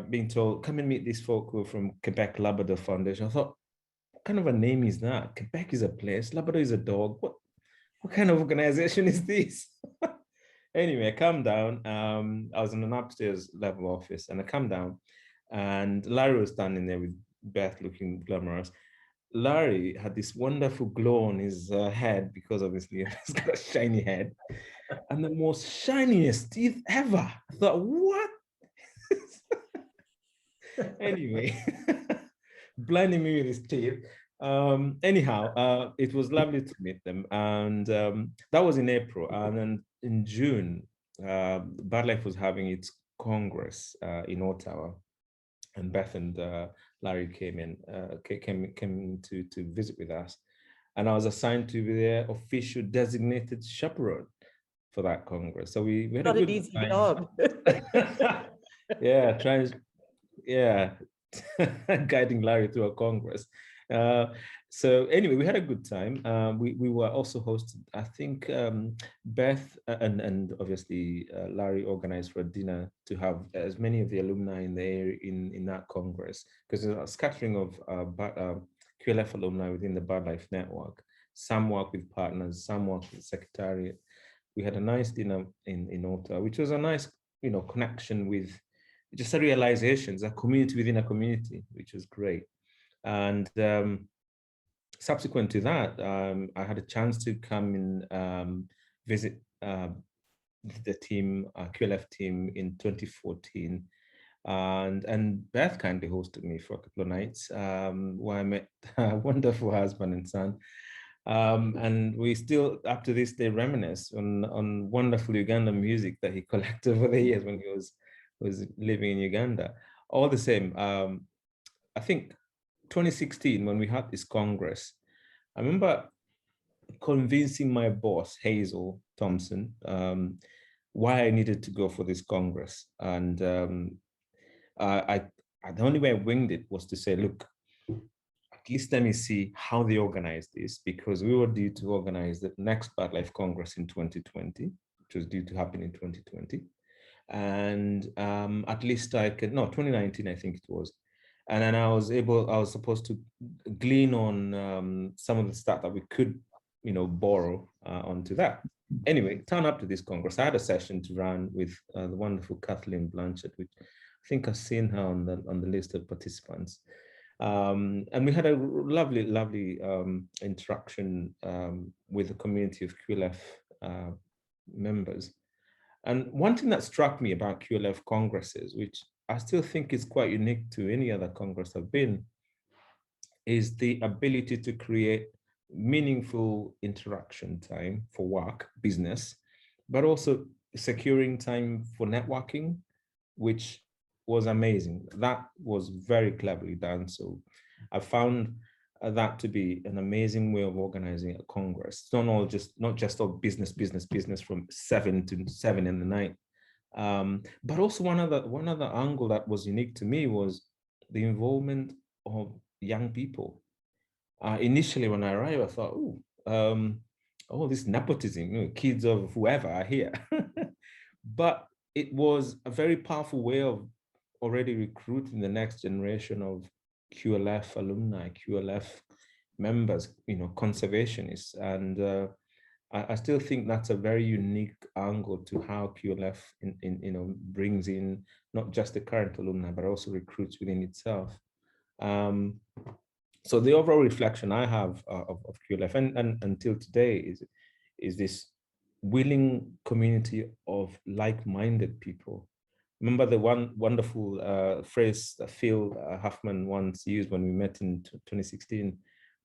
being told, come and meet these folk who are from Quebec Labrador Foundation. I thought, what kind of a name is that? Quebec is a place, Labrador is a dog. What kind of organization is this? Anyway, I come down. I was in an upstairs level office, and I come down, and Larry was standing there with Beth looking glamorous. Larry had this wonderful glow on his head, because obviously he's got a shiny head, and the most shiniest teeth ever. I thought, what? Anyway, blinding me with his teeth. Anyhow, it was lovely to meet them, and that was in April. And then in June, BirdLife was having its Congress in Ottawa, and Beth and Larry came in to visit with us, and I was assigned to be their official designated chaperone for that Congress. So we had not a good an easy time. job. Yeah, guiding Larry through a Congress. So anyway, we had a good time. We were also hosted, I think Beth and obviously Larry organized for a dinner to have as many of the alumni in the area in that Congress, because there's a scattering of QLF alumni within the BirdLife Network. Some work with partners, some work with the Secretariat. We had a nice dinner in Ottawa, which was a nice, connection with just a realization, a community within a community, which was great. And subsequent to that, I had a chance to come and visit the team, QLF team in 2014. And Beth kindly hosted me for a couple of nights where I met a wonderful husband and son. And we still, up to this day, reminisce on wonderful Ugandan music that he collected over the years when he was living in Uganda. All the same, I think 2016, when we had this Congress, I remember convincing my boss, Hazel Thompson, why I needed to go for this Congress. And the only way I winged it was to say, look, at least let me see how they organize this, because we were due to organize the next BirdLife Congress in 2020, which was due to happen in 2020. And at least I could, no, 2019, I think it was. And then I was supposed to glean on some of the stuff that we could, borrow onto that. Anyway, turn up to this Congress. I had a session to run with the wonderful Kathleen Blanchard, which I think I've seen her on the list of participants. And we had a lovely, lovely interaction with the community of QLF members. And one thing that struck me about QLF congresses, which I still think is quite unique to any other Congress I've been, is the ability to create meaningful interaction time for work, business, but also securing time for networking, which was amazing. That was very cleverly done. So I found that to be an amazing way of organizing a Congress. It's not just all business from 7 to 7 in the night. But also one other angle that was unique to me was the involvement of young people. Initially, when I arrived, I thought, oh, this nepotism, kids of whoever are here. But it was a very powerful way of already recruiting the next generation of QLF alumni, QLF members, conservationists. And I still think that's a very unique angle to how QLF brings in not just the current alumni, but also recruits within itself. So the overall reflection I have of QLF and until today is this willing community of like-minded people. Remember the one wonderful phrase that Phil Huffman once used when we met in 2016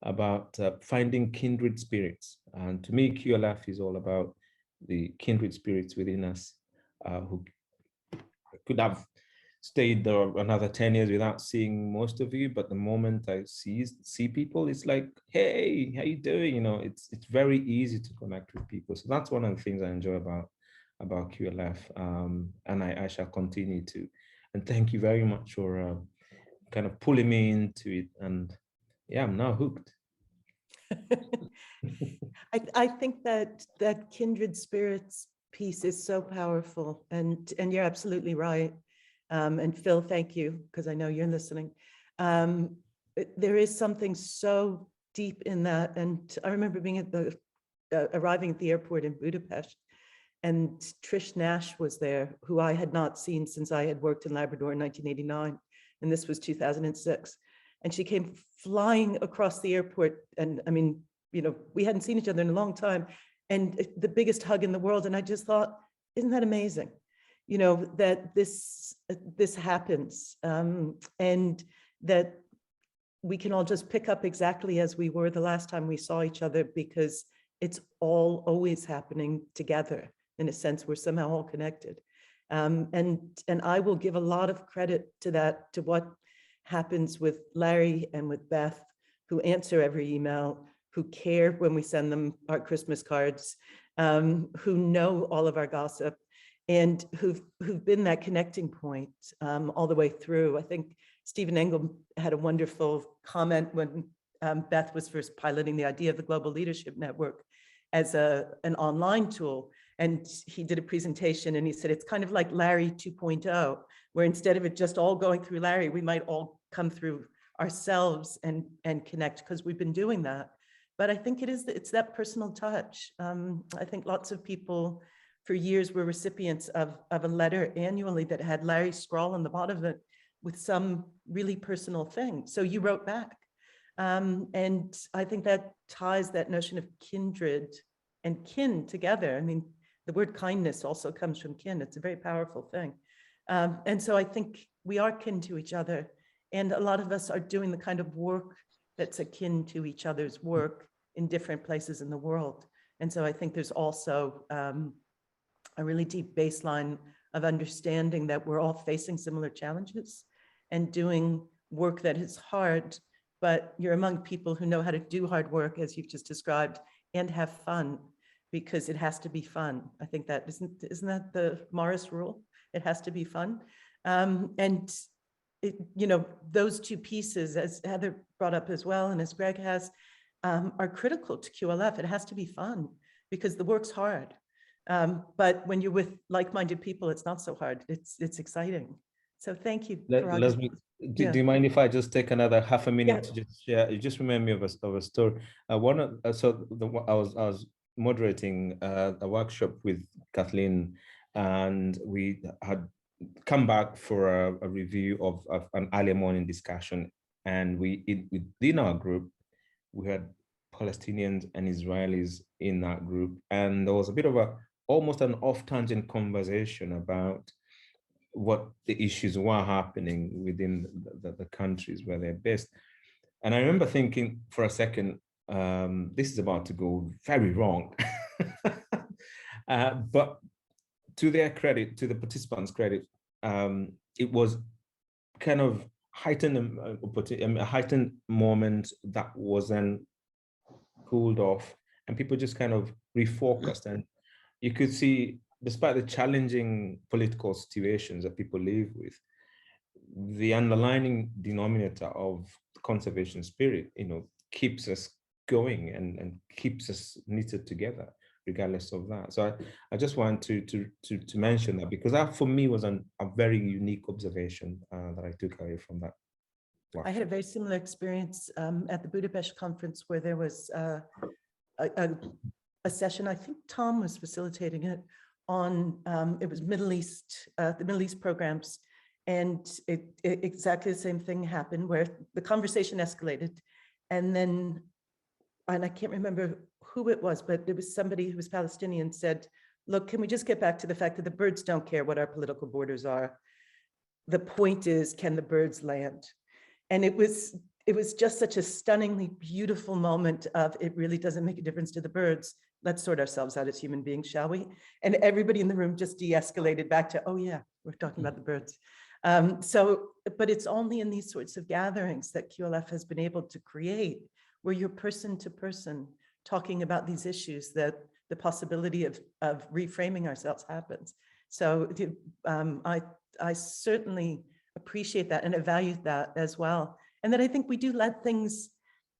about finding kindred spirits. And to me, QLF is all about the kindred spirits within us who could have stayed there another 10 years without seeing most of you, but the moment I see people, it's like, hey, how you doing? It's very easy to connect with people. So that's one of the things I enjoy about QLF, and I shall continue to. And thank you very much for kind of pulling me into it. And yeah, I'm now hooked. I think that kindred spirits piece is so powerful, and you're absolutely right. And Phil, thank you, because I know you're listening. There is something so deep in that. And I remember being at arriving at the airport in Budapest, and Trish Nash was there, who I had not seen since I had worked in Labrador in 1989. And this was 2006. And she came flying across the airport. And I mean, we hadn't seen each other in a long time, and the biggest hug in the world. And I just thought, isn't that amazing? That this happens, and that we can all just pick up exactly as we were the last time we saw each other, because it's all always happening together. In a sense, we're somehow all connected. And I will give a lot of credit to that, to what happens with Larry and with Beth, who answer every email, who care when we send them our Christmas cards, who know all of our gossip, and who've been that connecting point all the way through. I think Stephen Engel had a wonderful comment when Beth was first piloting the idea of the Global Leadership Network as an online tool. And he did a presentation and he said, it's kind of like Larry 2.0, where instead of it just all going through Larry, we might all come through ourselves and connect, because we've been doing that. But I think it's that personal touch. I think lots of people for years were recipients of a letter annually that had Larry scrawl on the bottom of it with some really personal thing. So you wrote back. And I think that ties that notion of kindred and kin together. I mean, the word kindness also comes from kin. It's a very powerful thing. And so I think we are kin to each other. And a lot of us are doing the kind of work that's akin to each other's work in different places in the world. And so I think there's also a really deep baseline of understanding that we're all facing similar challenges and doing work that is hard, but you're among people who know how to do hard work, as you've just described, and have fun, because it has to be fun. I think that isn't that the Morris rule? It has to be fun. And those two pieces, as Heather brought up as well, and as Greig has, are critical to QLF. It has to be fun because the work's hard. But when you're with like-minded people, it's not so hard. It's exciting. So thank you. Leslie, do you mind if I just take another half a minute to just share? You just remind me of a story. I was moderating a workshop with Kathleen, and we had come back for a review of an early morning discussion. And within our group, we had Palestinians and Israelis in that group. And there was a bit of almost an off-tangent conversation about what the issues were happening within the countries where they're based. And I remember thinking for a second, this is about to go very wrong. But to their credit, to the participants' credit, it was kind of a heightened moment that wasn't cooled off, and people just kind of refocused. And you could see, despite the challenging political situations that people live with, the underlying denominator of conservation spirit, keeps us going and keeps us knitted together, regardless of that. So I just want to mention that, because that for me was a very unique observation that I took away from that. I had a very similar experience at the Budapest conference, where there was a session, I think Tom was facilitating it, on it was Middle East, the Middle East programs. And exactly the same thing happened, where the conversation escalated. And I can't remember who it was, but it was somebody who was Palestinian, said, look, can we just get back to the fact that the birds don't care what our political borders are? The point is, can the birds land? And it was just such a stunningly beautiful moment of, it really doesn't make a difference to the birds. Let's sort ourselves out as human beings, shall we? And everybody in the room just de-escalated back to, oh yeah, we're talking about the birds. But it's only in these sorts of gatherings that QLF has been able to create, where you're person to person talking about these issues, that the possibility of reframing ourselves happens. So I certainly appreciate that, and I value that as well. And that I think we do let things,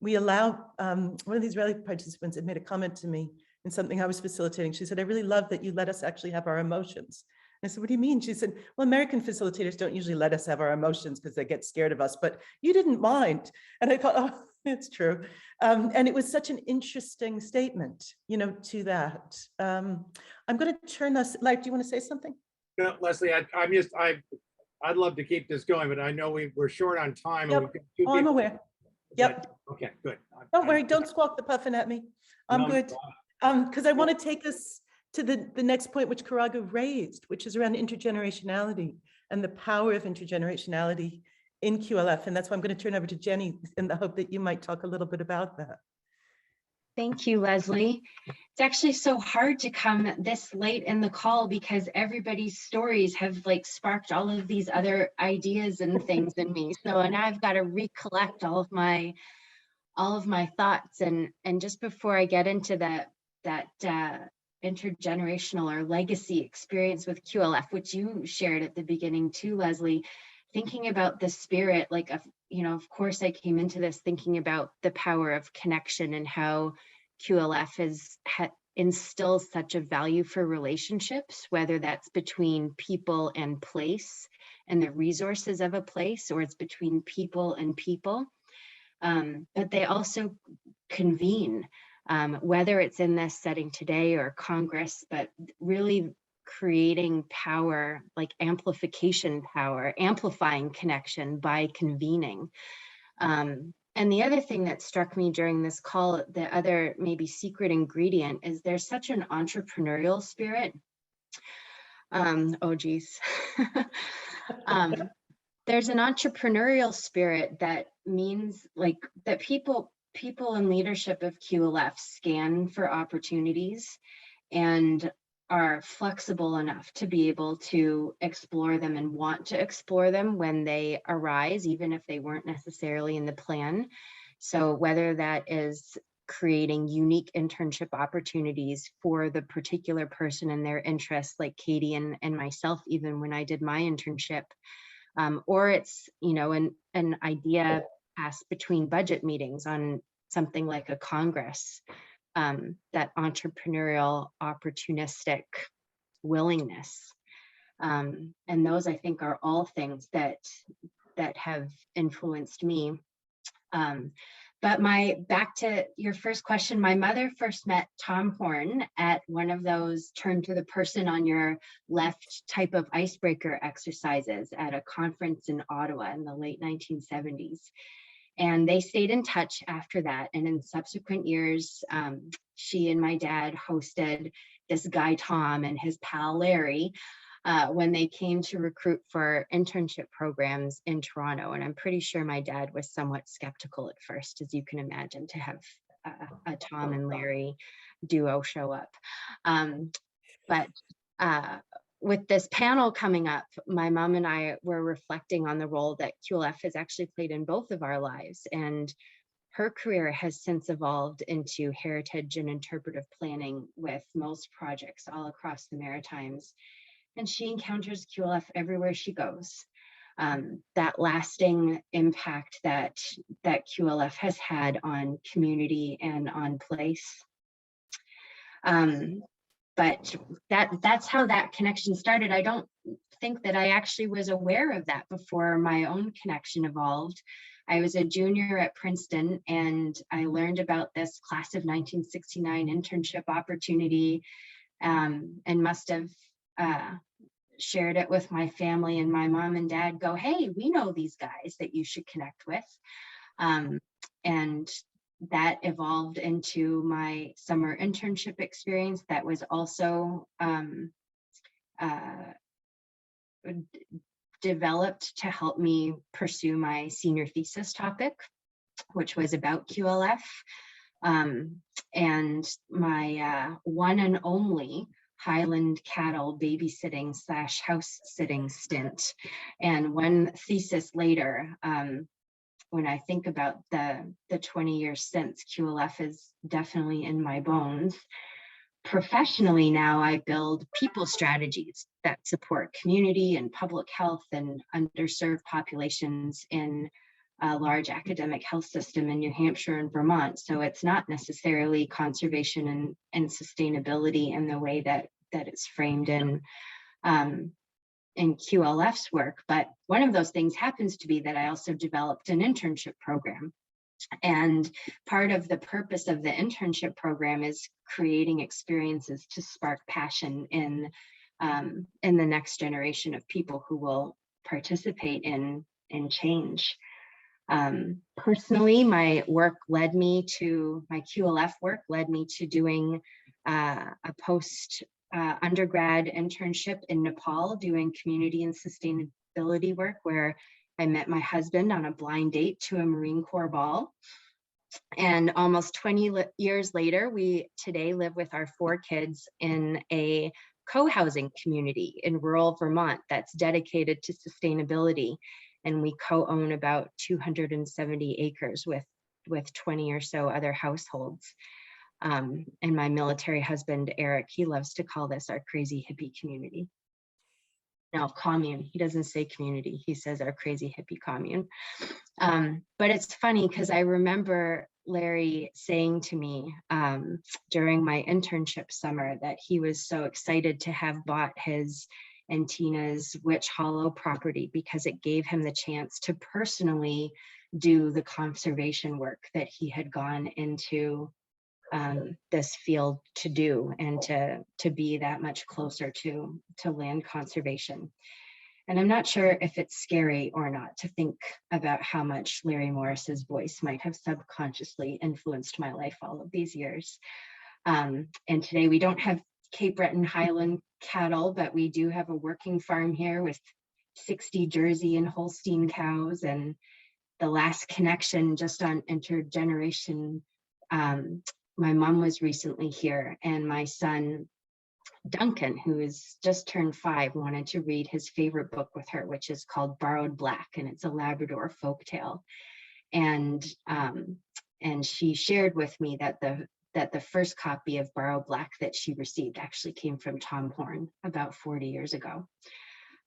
we allow, one of the Israeli participants had made a comment to me in something I was facilitating. She said, I really love that you let us actually have our emotions. I said, what do you mean? She said, well, American facilitators don't usually let us have our emotions because they get scared of us, but you didn't mind. And I thought, oh, it's true. And it was such an interesting statement, to that. I'm going to turn us, do you want to say something? No, Leslie, I'd love to keep this going, but I know we're short on time. Yep. And I'm aware. Yep. Okay, good. Don't worry, don't squawk the puffin at me. I'm good. Because I want to take us to the next point, which Kiragu raised, which is around intergenerationality and the power of intergenerationality in QLF. And that's why I'm going to turn over to Jenny in the hope that you might talk a little bit about that. Thank you, Leslie. It's actually so hard to come this late in the call because everybody's stories have sparked all of these other ideas and things in me. So, and I've got to recollect all of my thoughts. And just before I get into that intergenerational or legacy experience with QLF, which you shared at the beginning too, Leslie, thinking about the spirit, of course, I came into this thinking about the power of connection and how QLF instills such a value for relationships, whether that's between people and place and the resources of a place, or it's between people and people. But they also convene, whether it's in this setting today or Congress, but really creating power, like amplification power, amplifying connection by convening. And the other thing that struck me during this call, the other maybe secret ingredient, is there's such an entrepreneurial spirit. Oh geez. There's an entrepreneurial spirit that means like that people in leadership of QLF scan for opportunities and are flexible enough to be able to explore them and want to explore them when they arise, even if they weren't necessarily in the plan. So whether that is creating unique internship opportunities for the particular person and their interests, like Katie and myself, even when I did my internship, or it's, an idea passed between budget meetings on something like a Congress, that entrepreneurial, opportunistic willingness. And those, I think, are all things that have influenced me. But back to your first question, my mother first met Tom Horn at one of those turn to the person on your left type of icebreaker exercises at a conference in Ottawa in the late 1970s. And they stayed in touch after that. And in subsequent years, she and my dad hosted this guy, Tom, and his pal, Larry, when they came to recruit for internship programs in Toronto. And I'm pretty sure my dad was somewhat skeptical at first, as you can imagine, to have a Tom and Larry duo show up. But with this panel coming up, my mom and I were reflecting on the role that QLF has actually played in both of our lives. And her career has since evolved into heritage and interpretive planning with most projects all across the Maritimes. And she encounters QLF everywhere she goes. That lasting impact that QLF has had on community and on place. But that's how that connection started. I don't think that I actually was aware of that before my own connection evolved. I was a junior at Princeton, and I learned about this class of 1969 internship opportunity, and must have shared it with my family, and my mom and dad go, "Hey, we know these guys that you should connect with." And that evolved into my summer internship experience that was also developed to help me pursue my senior thesis topic, which was about QLF. And my one and only Highland cattle babysitting / house sitting stint. And one thesis later, when I think about the 20 years since, QLF is definitely in my bones. Professionally now, I build people strategies that support community and public health and underserved populations in a large academic health system in New Hampshire and Vermont. So it's not necessarily conservation and sustainability in the way that it's framed in QLF's work. But one of those things happens to be that I also developed an internship program. And part of the purpose of the internship program is creating experiences to spark passion in the next generation of people who will participate in change. Personally, my QLF work led me to doing a post undergrad internship in Nepal, doing community and sustainability work, where I met my husband on a blind date to a Marine Corps ball. And almost 20 years later, we today live with our 4 kids in a co-housing community in rural Vermont that's dedicated to sustainability. And we co-own about 270 acres with 20 or so other households. And my military husband, Eric, he loves to call this our crazy hippie community. no, commune. He doesn't say community. He says our crazy hippie commune. But it's funny because I remember Larry saying to me during my internship summer that he was so excited to have bought his and Tina's Witch Hollow property because it gave him the chance to personally do the conservation work that he had gone into this field to do, and to be that much closer to land conservation. And I'm not sure if it's scary or not to think about how much Larry Morris's voice might have subconsciously influenced my life all of these years. And today we don't have Cape Breton Highland cattle, but we do have a working farm here with 60 Jersey and Holstein cows. And the last connection just on intergeneration, my mom was recently here, and my son Duncan, who is just turned 5, wanted to read his favorite book with her, which is called Borrowed Black, and it's a Labrador folktale. And she shared with me that the first copy of Borrowed Black that she received actually came from Tom Horn about 40 years ago.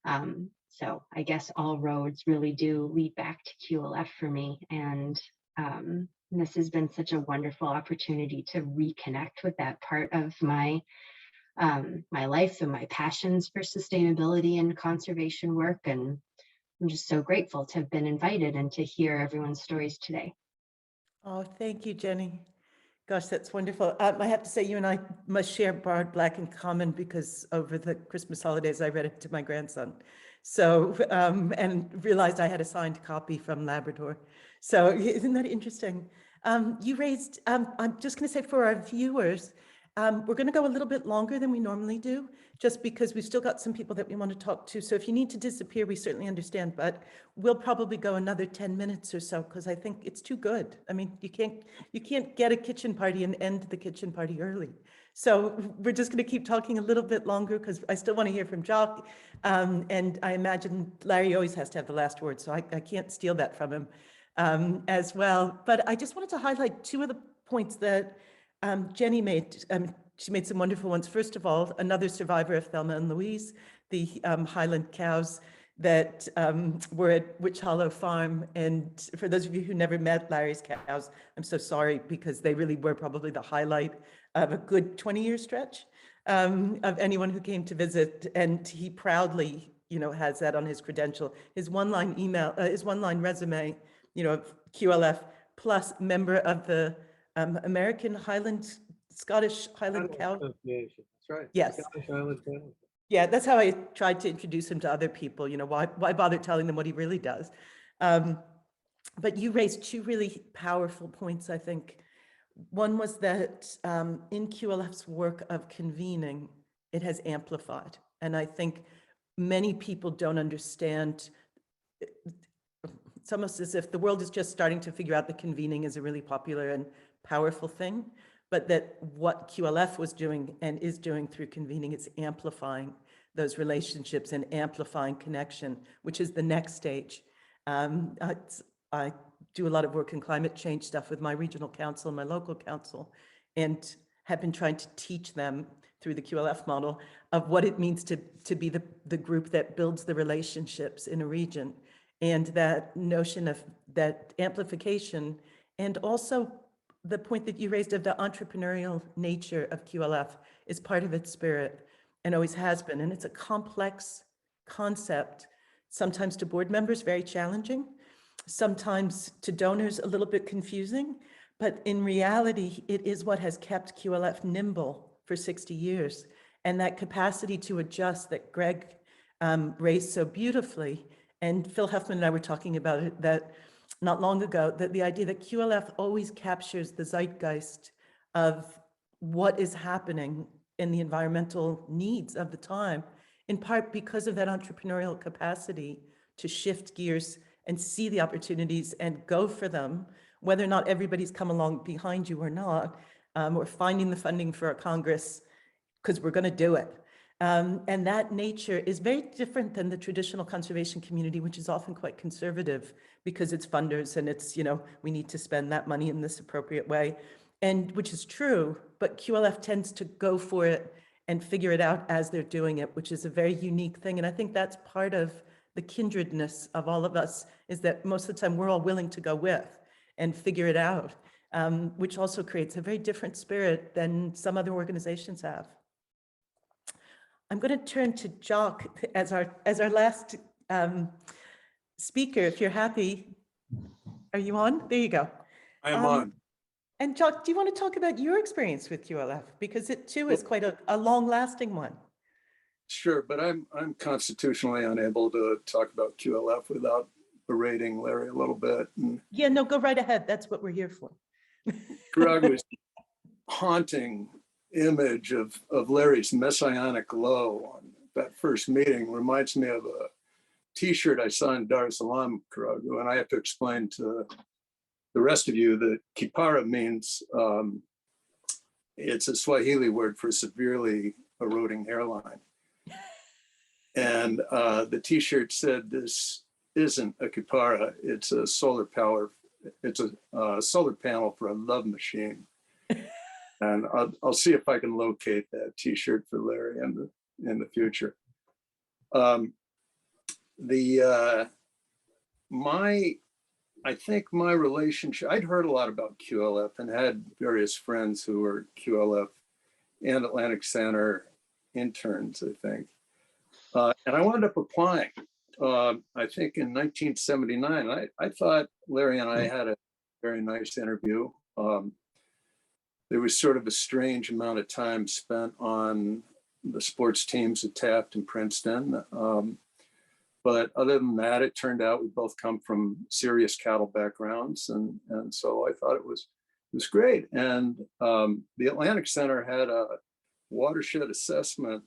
So I guess all roads really do lead back to QLF for me. And this has been such a wonderful opportunity to reconnect with that part of my life and my passions for sustainability and conservation work. And I'm just so grateful to have been invited and to hear everyone's stories today. Oh, thank you, Jenny. Gosh, that's wonderful. I have to say, you and I must share Borrowed Black in common, because over the Christmas holidays, I read it to my grandson. So, and realized I had a signed copy from Labrador. So isn't that interesting? You raised, I'm just going to say for our viewers, we're going to go a little bit longer than we normally do, just because we've still got some people that we want to talk to. So if you need to disappear, we certainly understand, but we'll probably go another 10 minutes or so, because I think it's too good. I mean, you can't get a kitchen party and end the kitchen party early. So we're just going to keep talking a little bit longer, because I still want to hear from Jock. And I imagine Larry always has to have the last word, so I can't steal that from him as well. But I just wanted to highlight 2 of the points that Jenny made. She made some wonderful ones. First of all, another survivor of Thelma and Louise, the Highland cows that were at Witch Hollow Farm. And for those of you who never met Larry's cows, I'm so sorry, because they really were probably the highlight of a good 20-year stretch of anyone who came to visit. And he proudly, has that on his credential. His one-line email, his one-line resume, of QLF, plus member of the American Scottish Highland Cow. Association. That's right. Yes. Scottish Highland Cow. Yeah, that's how I tried to introduce him to other people. Why bother telling them what he really does? But you raised 2 really powerful points, I think. One was that in QLF's work of convening, it has amplified. And I think many people don't understand. It's almost as if the world is just starting to figure out that convening is a really popular and powerful thing, but that what QLF was doing and is doing through convening is amplifying those relationships and amplifying connection, which is the next stage. I do a lot of work in climate change stuff with my regional council and my local council, and have been trying to teach them through the QLF model of what it means to be the group that builds the relationships in a region. And that notion of that amplification, and also the point that you raised of the entrepreneurial nature of QLF is part of its spirit and always has been. And it's a complex concept, sometimes to board members, very challenging, sometimes to donors, a little bit confusing, but in reality, it is what has kept QLF nimble for 60 years. And that capacity to adjust that Greig raised so beautifully. And Phil Huffman and I were talking about it that not long ago, that the idea that QLF always captures the zeitgeist of what is happening in the environmental needs of the time, in part because of that entrepreneurial capacity to shift gears and see the opportunities and go for them, whether or not everybody's come along behind you or not, or finding the funding for a Congress, because we're going to do it. And that nature is very different than the traditional conservation community, which is often quite conservative because it's funders and it's, we need to spend that money in this appropriate way, and which is true, but QLF tends to go for it and figure it out as they're doing it, which is a very unique thing. And I think that's part of the kindredness of all of us, is that most of the time we're all willing to go with and figure it out, which also creates a very different spirit than some other organizations have. I'm going to turn to Jock as our last speaker. If you're happy, are you on? There you go. I am on. And Jock, do you want to talk about your experience with QLF? Because it too is quite a long-lasting one. Sure, but I'm constitutionally unable to talk about QLF without berating Larry a little bit. And yeah, no, go right ahead. That's what we're here for. Kiragu's haunting image of Larry's messianic glow on that first meeting reminds me of a T-shirt I saw in Dar es Salaam, Kiragu, and I have to explain to the rest of you that kipara means, it's a Swahili word for severely eroding hairline. And the T-shirt said, "This isn't a kipara, it's a solar power, it's a solar panel for a love machine." And I'll see if I can locate that T-shirt for Larry in the future. I think my relationship, I'd heard a lot about QLF and had various friends who were QLF and Atlantic Center interns, I think. And I wound up applying, I think in 1979. I thought Larry and I had a very nice interview. There was sort of a strange amount of time spent on the sports teams at Taft and Princeton. But other than that, it turned out we both come from serious cattle backgrounds. And so I thought it was great. And the Atlantic Center had a watershed assessment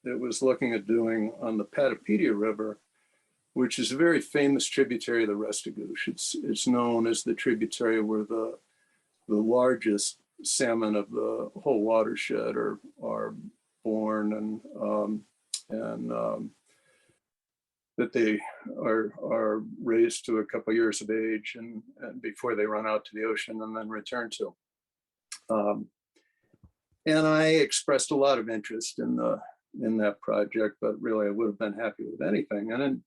that was looking at doing on the Patapedia River, which is a very famous tributary of the Restigouche. It's known as the tributary where the largest salmon of the whole watershed are born, and that they are raised to a couple years of age and before they run out to the ocean and then return to. And I expressed a lot of interest in that project, but really I would have been happy with anything. And in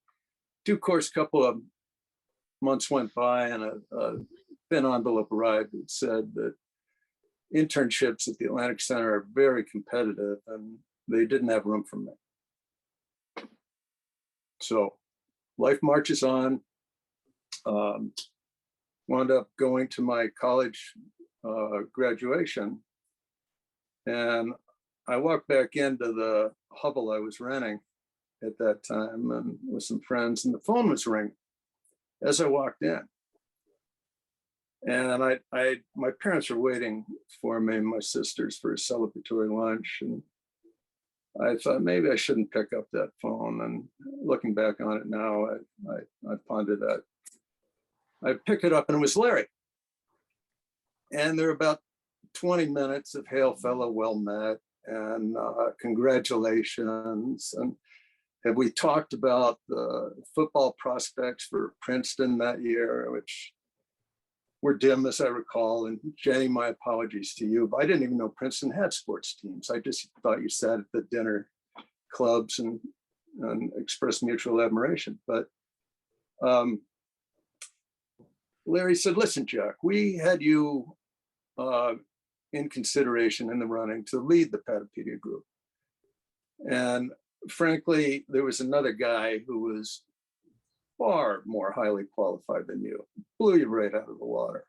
due course, a couple of months went by and a thin envelope arrived that said that internships at the Atlantic Center are very competitive and they didn't have room for me. So life marches on. Wound up going to my college graduation, and I walked back into the hovel I was renting at that time and with some friends, and the phone was ringing as I walked in. And my parents were waiting for me and my sisters for a celebratory lunch, and I thought maybe I shouldn't pick up that phone. And looking back on it now, I pondered that. I pick it up and it was Larry. And there were about 20 minutes of hail fellow, well met, and congratulations. And have we talked about the football prospects for Princeton that year, which were dim as I recall. And Jenny, my apologies to you, but I didn't even know Princeton had sports teams. I just thought you sat at the dinner clubs and expressed mutual admiration. But Larry said, "Listen, Jock, we had you in consideration in the running to lead the Patapedia group. And frankly, there was another guy who was far more highly qualified than you, blew you right out of the water."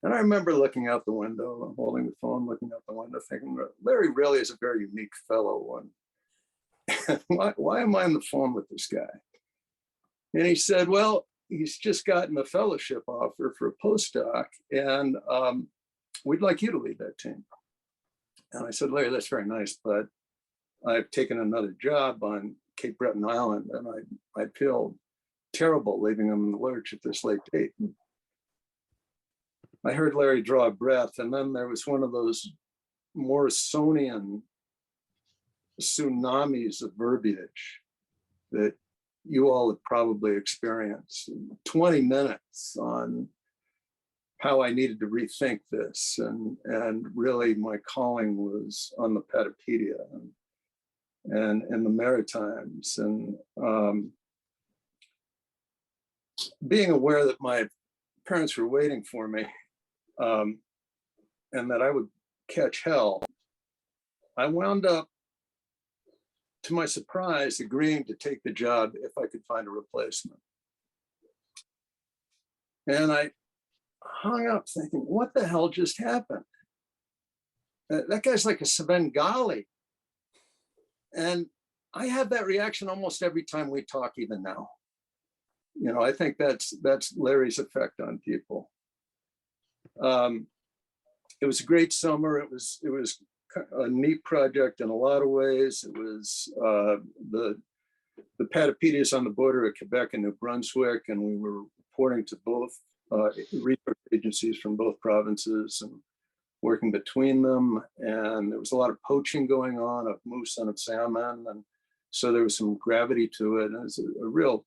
And I remember looking out the window, holding the phone, looking out the window, thinking, Larry really is a very unique fellow. And why am I on the phone with this guy? And he said, well, he's just gotten a fellowship offer for a postdoc, and we'd like you to lead that team. And I said, Larry, that's very nice, but I've taken another job on Cape Breton Island, and I feel terrible leaving him in the lurch at this late date. And I heard Larry draw a breath, and then there was one of those Morrisonian tsunamis of verbiage that you all have probably experienced. 20 minutes on how I needed to rethink this, and really my calling was on the Patapedia and in the Maritimes, and being aware that my parents were waiting for me, and that I would catch hell, I wound up, to my surprise, agreeing to take the job if I could find a replacement. And I hung up thinking, what the hell just happened? That guy's like a Svengali. And I have that reaction almost every time we talk, even now. You know, I think that's Larry's effect on people. It was a great summer. It was a neat project in a lot of ways. It was the Patapedia is on the border of Quebec and New Brunswick, and we were reporting to both research agencies from both provinces and working between them. And there was a lot of poaching going on of moose and of salmon, and so there was some gravity to it. And it was a real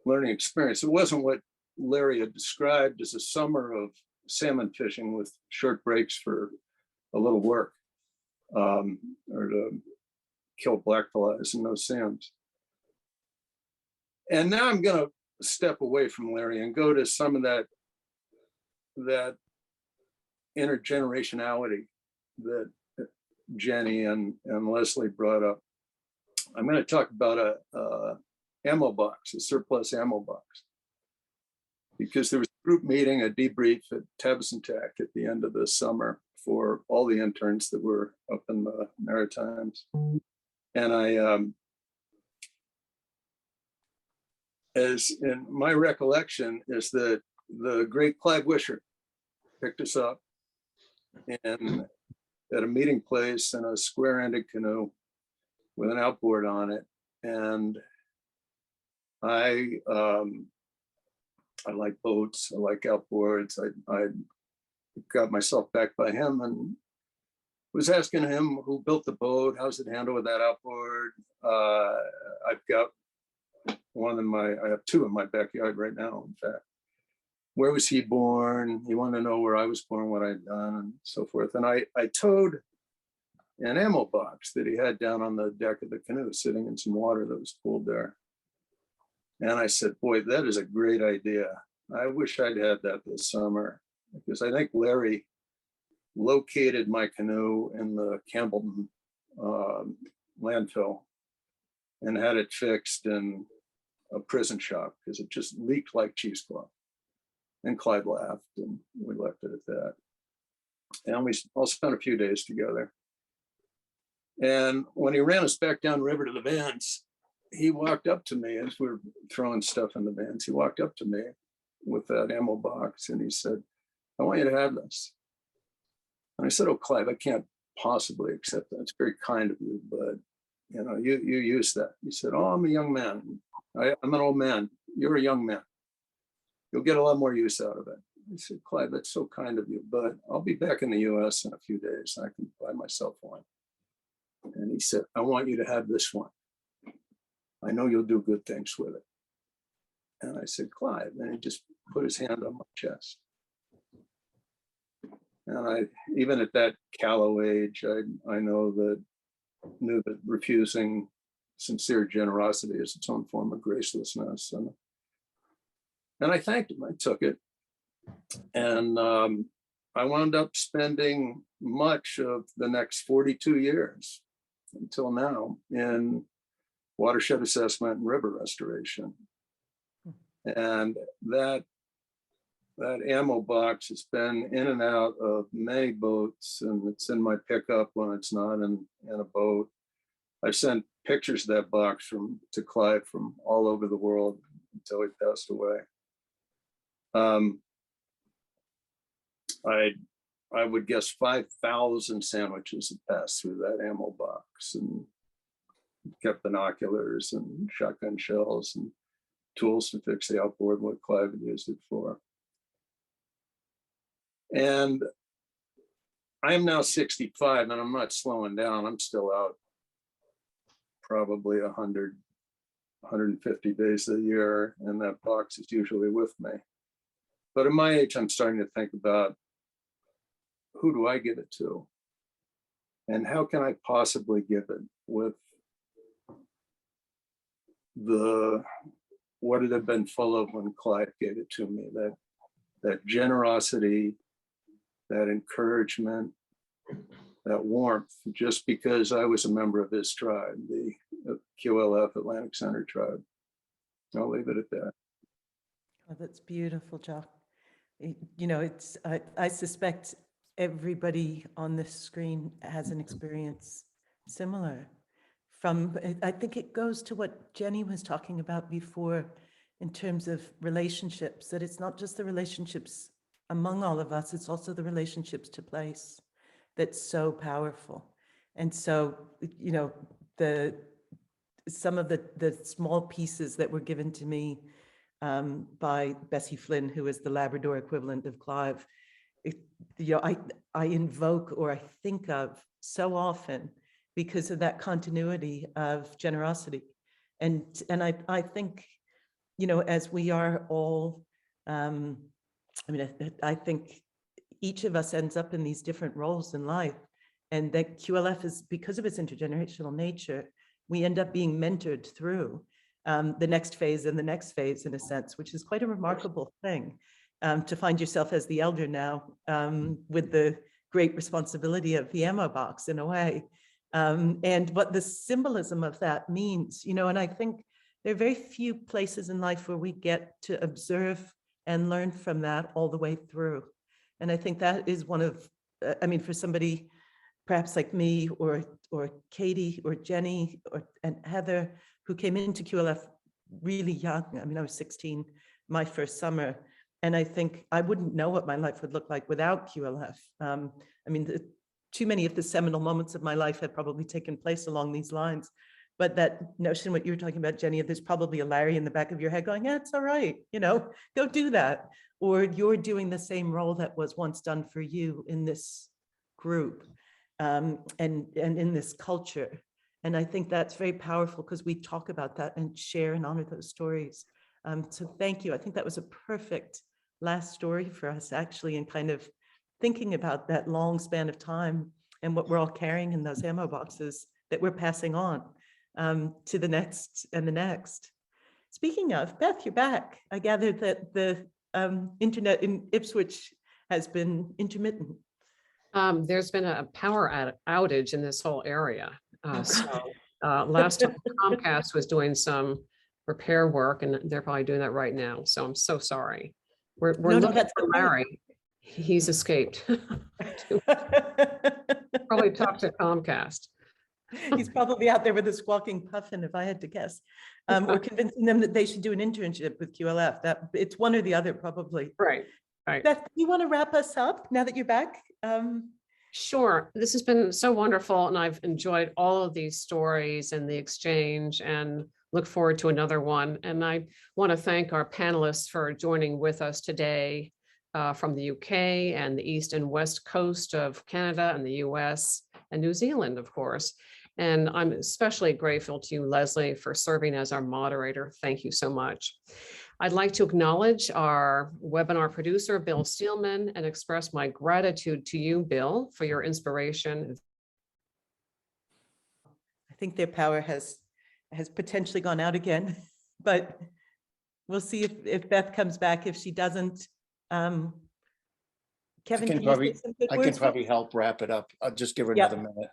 learning experience. It wasn't what Larry had described as a summer of salmon fishing with short breaks for a little work, or to kill blackflies and those salmons. And now I'm going to step away from Larry and go to some of that intergenerationality that Jenny and Leslie brought up. I'm going to talk about a ammo box, a surplus ammo box, because there was a group meeting, a debrief at Tabasentac at the end of the summer for all the interns that were up in the Maritimes. And I, as in my recollection, is that the great Clive Wishart picked us up and at a meeting place in a square-ended canoe with an outboard on it. And I like boats, I like outboards. I got myself back by him and was asking him who built the boat, how's it handled with that outboard. I've got one in I have two in my backyard right now, in fact. Where was he born? He wanted to know where I was born, what I'd done, and so forth. And I towed an ammo box that he had down on the deck of the canoe, sitting in some water that was cooled there. And I said, boy, that is a great idea. I wish I'd had that this summer, because I think Larry located my canoe in the Campbellton landfill and had it fixed in a prison shop because it just leaked like cheesecloth. And Clyde laughed and we left it at that. And we all spent a few days together. And when he ran us back down river to the vans, he walked up to me as we were throwing stuff in the vans. He walked up to me with that ammo box and he said, I want you to have this. And I said, oh, Clive, I can't possibly accept that. It's very kind of you, but you know, you use that. He said, oh, I'm a young man. I'm an old man. You're a young man. You'll get a lot more use out of it. I said, Clive, that's so kind of you, but I'll be back in the US in a few days and I can buy myself one. And he said, I want you to have this one. I know you'll do good things with it. And I said, Clive, and he just put his hand on my chest. And even at that callow age, I knew that refusing sincere generosity is its own form of gracelessness. And I thanked him, I took it. And I wound up spending much of the next 42 years until now in watershed assessment and river restoration. And that ammo box has been in and out of many boats, and it's in my pickup when it's not in a boat. I've sent pictures of that box to Clive from all over the world until he passed away. I would guess 5,000 sandwiches have passed through that ammo box, and kept binoculars and shotgun shells and tools to fix the outboard, what Clive had used it for. And I am now 65 and I'm not slowing down. I'm still out probably 100, 150 days a year, and that box is usually with me. But at my age, I'm starting to think about, who do I give it to? And how can I possibly give it with what it had been full of when Clive gave it to me, that generosity, that encouragement, that warmth, just because I was a member of his tribe, the QLF Atlantic Center tribe. I'll leave it at that. Oh, that's beautiful, Jock. You know, I suspect everybody on this screen has an experience similar. I think it goes to what Jenny was talking about before in terms of relationships, that it's not just the relationships among all of us, it's also the relationships to place that's so powerful. And so, you know, some of the small pieces that were given to me by Bessie Flynn, who is the Labrador equivalent of Clive, you know, I invoke or I think of so often because of that continuity of generosity. And I think, you know, as we are all, I mean, I think each of us ends up in these different roles in life, and that QLF is, because of its intergenerational nature, we end up being mentored through the next phase and the next phase, in a sense, which is quite a remarkable thing, to find yourself as the elder now with the great responsibility of the ammo box in a way. And what the symbolism of that means, you know, and I think there are very few places in life where we get to observe and learn from that all the way through. And I think that is one of, I mean, for somebody perhaps like me or Katie or Jenny and Heather, who came into QLF really young. I mean, I was 16 my first summer, and I think I wouldn't know what my life would look like without QLF. I mean, too many of the seminal moments of my life had probably taken place along these lines. But that notion, what you were talking about, Jenny, there's probably a Larry in the back of your head going, yeah, it's all right, you know, go do that. Or you're doing the same role that was once done for you in this group and in this culture. And I think that's very powerful because we talk about that and share and honor those stories. So thank you. I think that was a perfect last story for us, actually, and kind of thinking about that long span of time and what we're all carrying in those ammo boxes that we're passing on to the next and the next. Speaking of, Beth, you're back. I gathered that the internet in Ipswich has been intermittent. There's been a power outage in this whole area. Oh, Last time Comcast was doing some repair work, and they're probably doing that right now. So I'm so sorry. We're looking that's for okay. Larry. He's escaped. Probably talk to Comcast. He's probably out there with a squawking puffin, if I had to guess, or convincing them that they should do an internship with QLF. That it's one or the other, probably. Right. Right. Beth, do you want to wrap us up now that you're back? Sure. This has been so wonderful, and I've enjoyed all of these stories and the exchange, and look forward to another one. And I want to thank our panelists for joining with us today from the UK and the East and West Coast of Canada and the US and New Zealand, of course. And I'm especially grateful to you, Leslie, for serving as our moderator. Thank you so much. I'd like to acknowledge our webinar producer, Bill Steelman, and express my gratitude to you, Bill, for your inspiration. I think their power has potentially gone out again, but we'll see if Beth comes back. If she doesn't, Kevin, I can probably help wrap it up. I'll just give her another minute.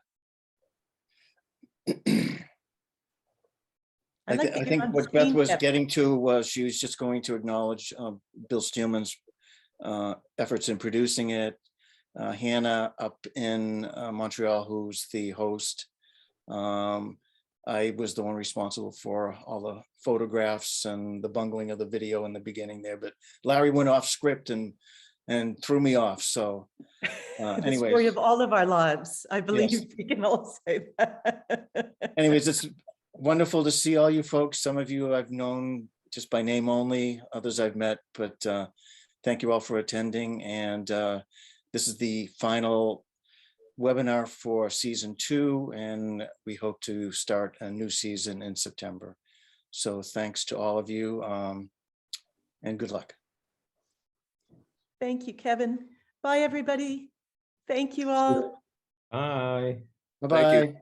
I think what Beth was getting to was she was just going to acknowledge Bill Steelman's efforts in producing it. Hannah up in Montreal, who's the host. I was the one responsible for all the photographs and the bungling of the video in the beginning there, but Larry went off script and threw me off. So the story of all of our lives, I believe. Yes. We can all say that. Anyways, it's wonderful to see all you folks. Some of you I've known just by name only, others I've met, but thank you all for attending. And this is the final webinar for season 2, and we hope to start a new season in September. So thanks to all of you, and good luck. Thank you, Kevin. Bye, everybody. Thank you all. Bye. Bye-bye.